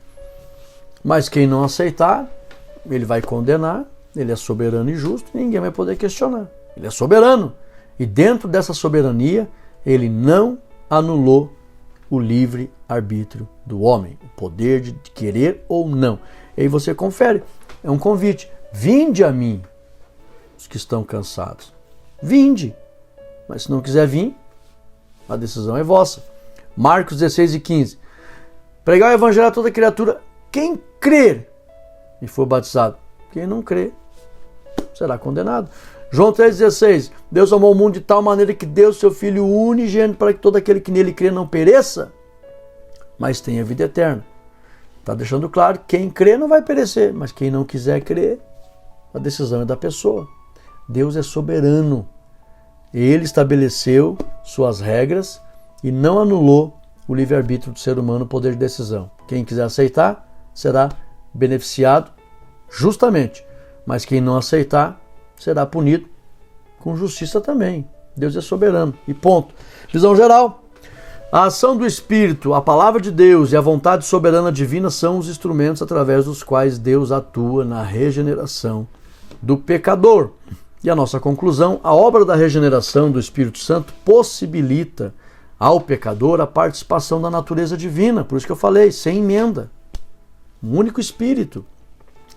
Mas quem não aceitar, ele vai condenar, ele é soberano e justo, e ninguém vai poder questionar. Ele é soberano. E dentro dessa soberania, ele não anulou o livre-arbítrio do homem, o poder de querer ou não. E aí você confere, é um convite. Vinde a mim, os que estão cansados. Vinde. Mas se não quiser vir, a decisão é vossa. Marcos 16:15. Pregar o evangelho a toda criatura. Quem crer e for batizado. Quem não crer será condenado. João 3,16. Deus amou o mundo de tal maneira que deu seu Filho unigênito para que todo aquele que nele crê não pereça, mas tenha vida eterna. Está deixando claro que quem crê não vai perecer, mas quem não quiser crer, a decisão é da pessoa. Deus é soberano. Ele estabeleceu suas regras e não anulou o livre-arbítrio do ser humano, o poder de decisão. Quem quiser aceitar será beneficiado justamente, mas quem não aceitar será punido com justiça também. Deus é soberano. E ponto. Visão geral. A ação do Espírito, a palavra de Deus e a vontade soberana divina são os instrumentos através dos quais Deus atua na regeneração do pecador. E a nossa conclusão, a obra da regeneração do Espírito Santo possibilita ao pecador a participação da natureza divina. Por isso que eu falei, sem emenda. Um único Espírito,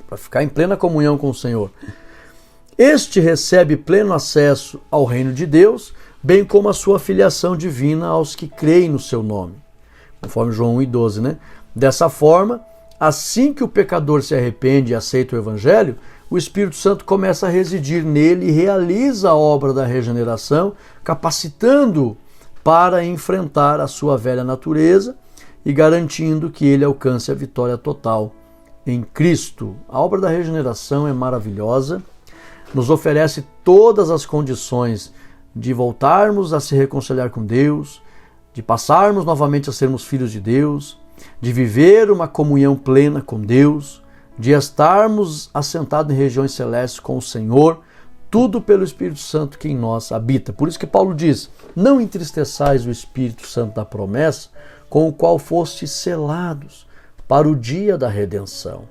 para ficar em plena comunhão com o Senhor. Este recebe pleno acesso ao reino de Deus, bem como a sua filiação divina aos que creem no seu nome. Conforme João 1,12, né? Dessa forma, assim que o pecador se arrepende e aceita o Evangelho, o Espírito Santo começa a residir nele e realiza a obra da regeneração, capacitando-o para enfrentar a sua velha natureza e garantindo que ele alcance a vitória total em Cristo. A obra da regeneração é maravilhosa, nos oferece todas as condições de voltarmos a se reconciliar com Deus, de passarmos novamente a sermos filhos de Deus, de viver uma comunhão plena com Deus, de estarmos assentados em regiões celestes com o Senhor, tudo pelo Espírito Santo que em nós habita. Por isso que Paulo diz, não entristeçais o Espírito Santo da promessa, com o qual fostes selados para o dia da redenção.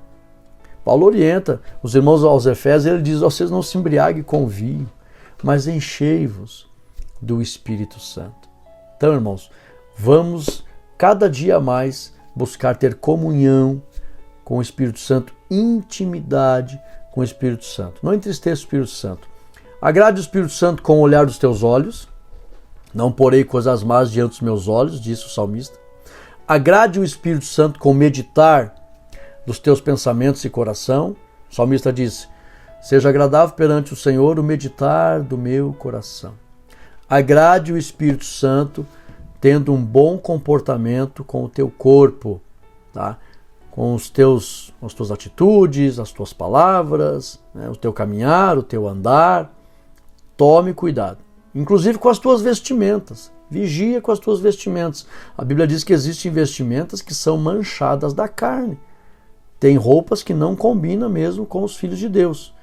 Paulo orienta os irmãos aos Efésios, ele diz, vocês não se embriaguem com vinho, mas enchei-vos do Espírito Santo. Então, irmãos, vamos cada dia mais buscar ter comunhão com o Espírito Santo, intimidade com o Espírito Santo. Não entristeça o Espírito Santo. Agrade o Espírito Santo com o olhar dos teus olhos. Não porei coisas más diante dos meus olhos, disse o salmista. Agrade o Espírito Santo com meditar dos teus pensamentos e coração. O salmista disse, seja agradável perante o Senhor o meditar do meu coração. Agrade o Espírito Santo tendo um bom comportamento com o teu corpo, tá? Com as tuas atitudes, as tuas palavras, né? O teu caminhar, o teu andar. Tome cuidado, inclusive com as tuas vestimentas. Vigia com as tuas vestimentas. A Bíblia diz que existem vestimentas que são manchadas da carne. Tem roupas que não combinam mesmo com os filhos de Deus.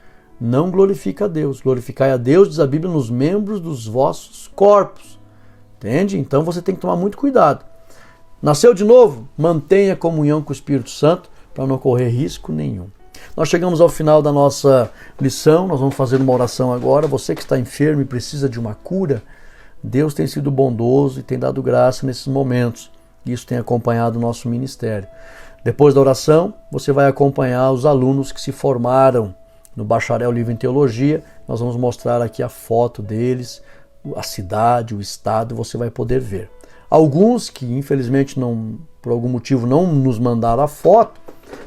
Não glorifica a Deus. Glorificai a Deus, diz a Bíblia, nos membros dos vossos corpos. Entende? Então você tem que tomar muito cuidado. Nasceu de novo? Mantenha comunhão com o Espírito Santo para não correr risco nenhum. Nós chegamos ao final da nossa lição, nós vamos fazer uma oração agora. Você que está enfermo e precisa de uma cura, Deus tem sido bondoso e tem dado graça nesses momentos. Isso tem acompanhado o nosso ministério. Depois da oração, você vai acompanhar os alunos que se formaram no Bacharel Livre em Teologia. Nós vamos mostrar aqui a foto deles, a cidade, o estado, você vai poder ver. Alguns que infelizmente por algum motivo não nos mandaram a foto,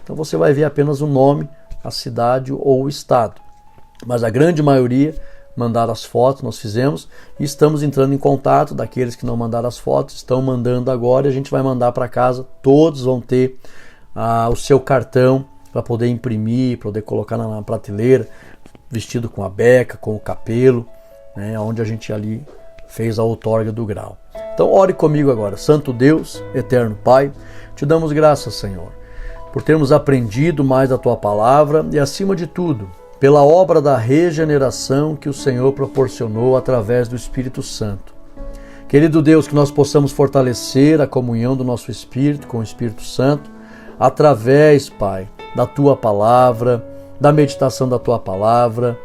então você vai ver apenas o nome, a cidade ou o estado. Mas a grande maioria mandaram as fotos, nós fizemos, e estamos entrando em contato daqueles que não mandaram as fotos, estão mandando agora e a gente vai mandar para casa. Todos vão ter o seu cartão para poder imprimir, poder colocar na prateleira, vestido com a beca, com o capelo, né, onde a gente ali fez a outorga do grau. Então ore comigo agora. Santo Deus, eterno Pai, te damos graças, Senhor, por termos aprendido mais a Tua palavra e, acima de tudo, pela obra da regeneração que o Senhor proporcionou através do Espírito Santo. Querido Deus, que nós possamos fortalecer a comunhão do nosso Espírito com o Espírito Santo através, Pai, da Tua palavra, da meditação da Tua palavra,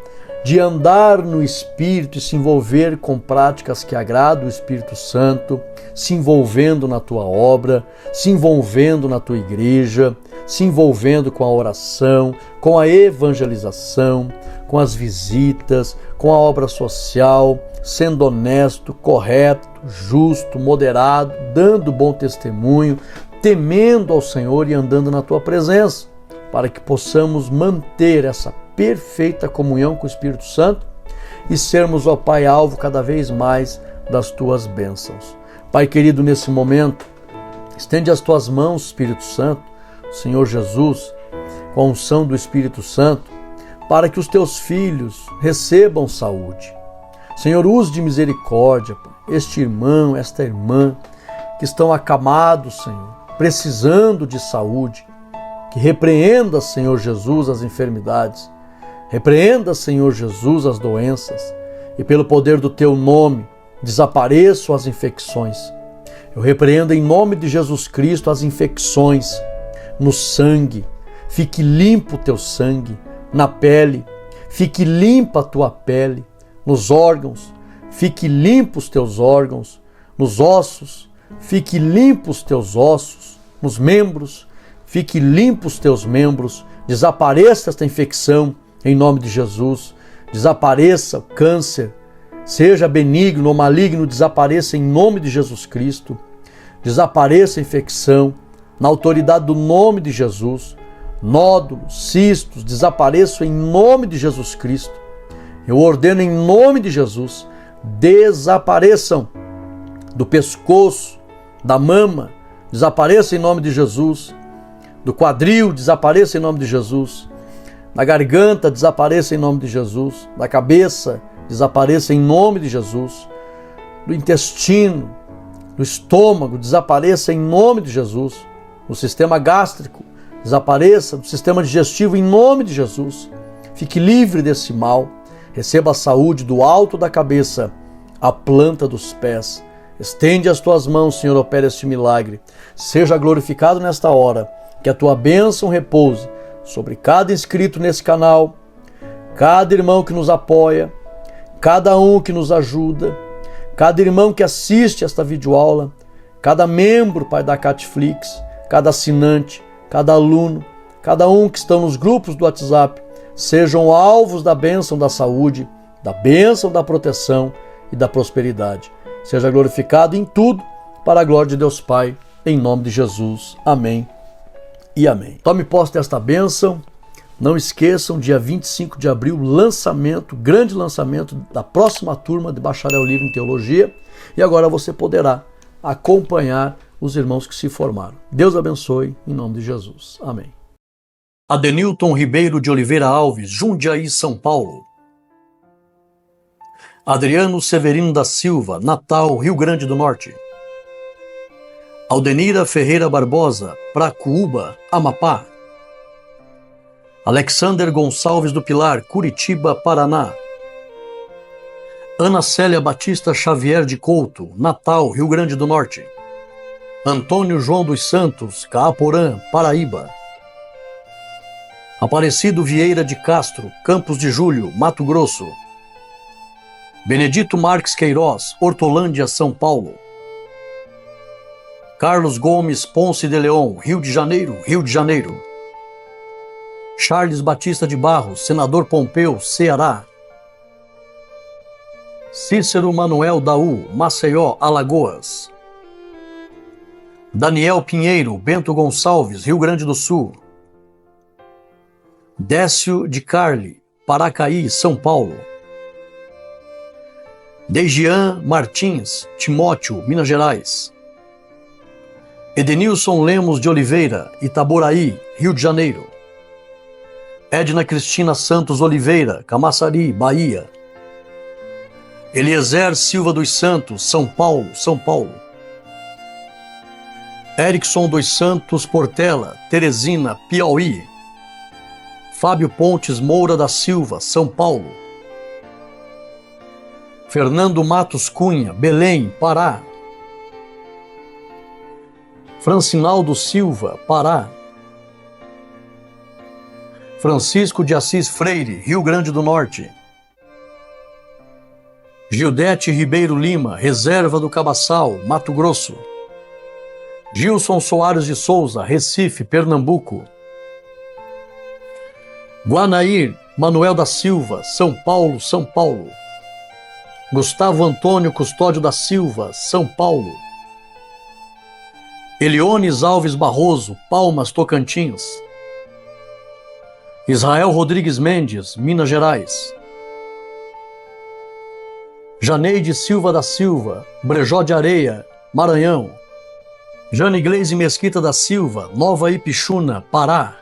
de andar no Espírito e se envolver com práticas que agradam o Espírito Santo, se envolvendo na Tua obra, se envolvendo na Tua igreja, se envolvendo com a oração, com a evangelização, com as visitas, com a obra social, sendo honesto, correto, justo, moderado, dando bom testemunho, temendo ao Senhor e andando na Tua presença, para que possamos manter essa perfeita comunhão com o Espírito Santo e sermos, ó Pai, alvo cada vez mais das Tuas bênçãos. Pai querido, nesse momento, estende as Tuas mãos, Espírito Santo, Senhor Jesus, com a unção do Espírito Santo, para que os Teus filhos recebam saúde. Senhor, use de misericórdia, Pai, este irmão, esta irmã, que estão acamados, Senhor, precisando de saúde, que repreenda, Senhor Jesus, as enfermidades, repreenda, Senhor Jesus, as doenças, e pelo poder do Teu nome, desapareçam as infecções. Eu repreendo em nome de Jesus Cristo as infecções no sangue. Fique limpo o Teu sangue, na pele, fique limpa a Tua pele, nos órgãos, fique limpo os Teus órgãos, nos ossos, fique limpo os Teus ossos, nos membros, fique limpo os Teus membros, desapareça esta infecção em nome de Jesus, desapareça o câncer, seja benigno ou maligno, desapareça em nome de Jesus Cristo. Desapareça a infecção, na autoridade do nome de Jesus. Nódulos, cistos, desapareçam em nome de Jesus Cristo. Eu ordeno em nome de Jesus, desapareçam do pescoço, da mama, desapareça em nome de Jesus. Do quadril, desapareça em nome de Jesus. Da garganta, desapareça em nome de Jesus. Da cabeça, desapareça em nome de Jesus. Do intestino, do estômago, desapareça em nome de Jesus. Do sistema gástrico, desapareça. Do sistema digestivo, em nome de Jesus. Fique livre desse mal. Receba a saúde do alto da cabeça à planta dos pés. Estende as tuas mãos, Senhor, opera este milagre. Seja glorificado nesta hora. Que a tua bênção repouse sobre cada inscrito nesse canal, cada irmão que nos apoia, cada um que nos ajuda, cada irmão que assiste esta videoaula, cada membro, Pai, da Catflix, cada assinante, cada aluno, cada um que estão nos grupos do WhatsApp, sejam alvos da bênção da saúde, da bênção da proteção e da prosperidade. Seja glorificado em tudo, para a glória de Deus Pai, em nome de Jesus. Amém e amém. Tome posse desta bênção. Não esqueçam, dia 25 de abril, lançamento, grande lançamento da próxima turma de Bacharel Livre em Teologia. E agora você poderá acompanhar os irmãos que se formaram. Deus abençoe, em nome de Jesus. Amém. Adenilton Ribeiro de Oliveira Alves, Jundiaí, São Paulo. Adriano Severino da Silva, Natal, Rio Grande do Norte. Aldenira Ferreira Barbosa, Pracuúba, Amapá. Alexander Gonçalves do Pilar, Curitiba, Paraná. Ana Célia Batista Xavier de Couto, Natal, Rio Grande do Norte. Antônio João dos Santos, Caaporã, Paraíba. Aparecido Vieira de Castro, Campos de Julho, Mato Grosso. Benedito Marques Queiroz, Hortolândia, São Paulo. Carlos Gomes Ponce de Leon, Rio de Janeiro, Rio de Janeiro. Charles Batista de Barros, Senador Pompeu, Ceará. Cícero Manuel Daú, Maceió, Alagoas. Daniel Pinheiro Bento Gonçalves, Rio Grande do Sul. Décio de Carli, Paracaí, São Paulo. Dejian Martins, Timóteo, Minas Gerais. Edenilson Lemos de Oliveira, Itaboraí, Rio de Janeiro. Edna Cristina Santos Oliveira, Camaçari, Bahia. Eliezer Silva dos Santos, São Paulo, São Paulo. Erickson dos Santos Portela, Teresina, Piauí. Fábio Pontes Moura da Silva, São Paulo. Fernando Matos Cunha, Belém, Pará. Francinaldo Silva, Pará. Francisco de Assis Freire, Rio Grande do Norte. Gildete Ribeiro Lima, Reserva do Cabaçal, Mato Grosso. Gilson Soares de Souza, Recife, Pernambuco. Guanair Manuel da Silva, São Paulo, São Paulo. Gustavo Antônio Custódio da Silva, São Paulo. Eliones Alves Barroso, Palmas, Tocantins. Israel Rodrigues Mendes, Minas Gerais. Janeide Silva da Silva, Brejó de Areia, Maranhão. Jane Gleise Mesquita da Silva, Nova Ipixuna, Pará.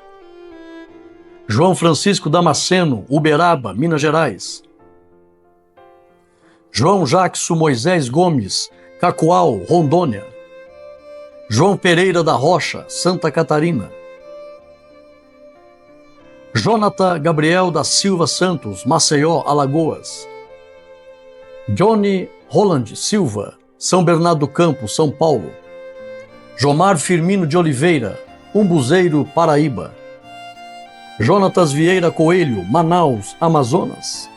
João Francisco Damasceno, Uberaba, Minas Gerais. João Jackson Moisés Gomes, Cacoal, Rondônia. João Pereira da Rocha, Santa Catarina. Jonathan Gabriel da Silva Santos, Maceió, Alagoas. Johnny Roland Silva, São Bernardo do Campo, São Paulo. Jomar Firmino de Oliveira, Umbuzeiro, Paraíba. Jonatas Vieira Coelho, Manaus, Amazonas.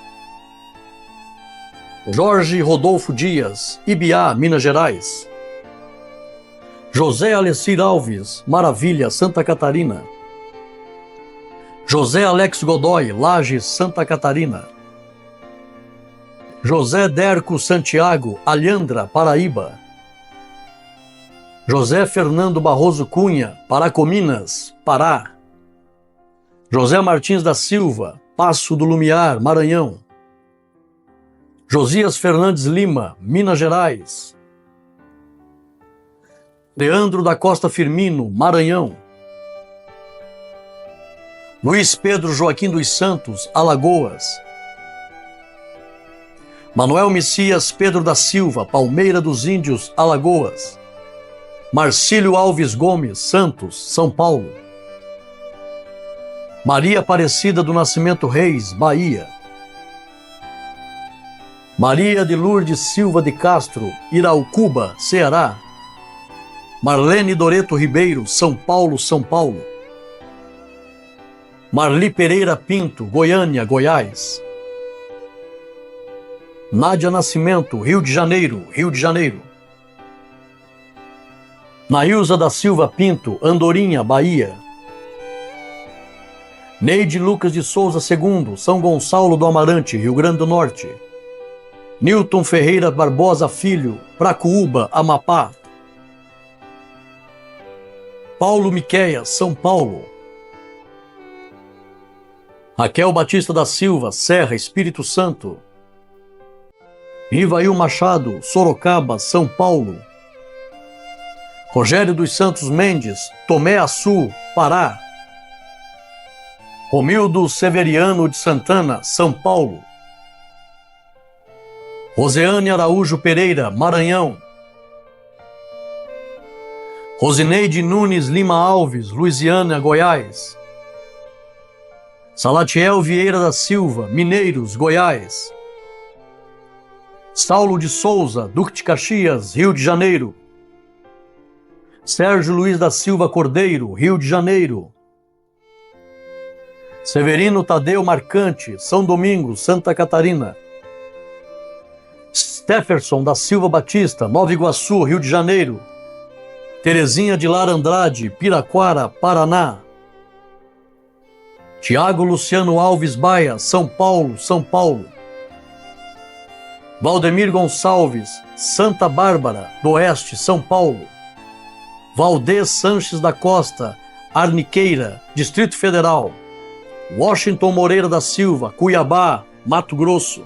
Jorge Rodolfo Dias, Ibiá, Minas Gerais. José Alessir Alves, Maravilha, Santa Catarina. José Alex Godoy, Lages, Santa Catarina. José Derco Santiago Alhandra, Paraíba. José Fernando Barroso Cunha, Paracominas, Pará. José Martins da Silva, Passo do Lumiar, Maranhão. Josias Fernandes Lima, Minas Gerais. Leandro da Costa Firmino, Maranhão. Luiz Pedro Joaquim dos Santos, Alagoas. Manuel Messias Pedro da Silva, Palmeira dos Índios, Alagoas. Marcílio Alves Gomes, Santos, São Paulo. Maria Aparecida do Nascimento Reis, Bahia. Maria de Lourdes Silva de Castro, Iraucuba, Ceará. Marlene Doreto Ribeiro, São Paulo, São Paulo. Marli Pereira Pinto, Goiânia, Goiás. Nádia Nascimento, Rio de Janeiro, Rio de Janeiro. Nailza da Silva Pinto, Andorinha, Bahia. Neide Lucas de Souza II, São Gonçalo do Amarante, Rio Grande do Norte. Newton Ferreira Barbosa Filho, Pracuúba, Amapá. Paulo Miquéia, São Paulo. Raquel Batista da Silva, Serra, Espírito Santo. Rivail Machado, Sorocaba, São Paulo. Rogério dos Santos Mendes, Tomé Açu, Pará. Romildo Severiano de Santana, São Paulo. Roseane Araújo Pereira, Maranhão. Rosineide Nunes Lima Alves, Luisiana, Goiás. Salatiel Vieira da Silva, Mineiros, Goiás. Saulo de Souza, Duque de Caxias, Rio de Janeiro. Sérgio Luiz da Silva Cordeiro, Rio de Janeiro. Severino Tadeu Marcante, São Domingos, Santa Catarina. Stefferson da Silva Batista, Nova Iguaçu, Rio de Janeiro. Terezinha de Lara Andrade, Piraquara, Paraná. Tiago Luciano Alves Baia, São Paulo, São Paulo. Valdemir Gonçalves, Santa Bárbara, do Oeste, São Paulo. Valdez Sanches da Costa, Arniqueira, Distrito Federal. Washington Moreira da Silva, Cuiabá, Mato Grosso.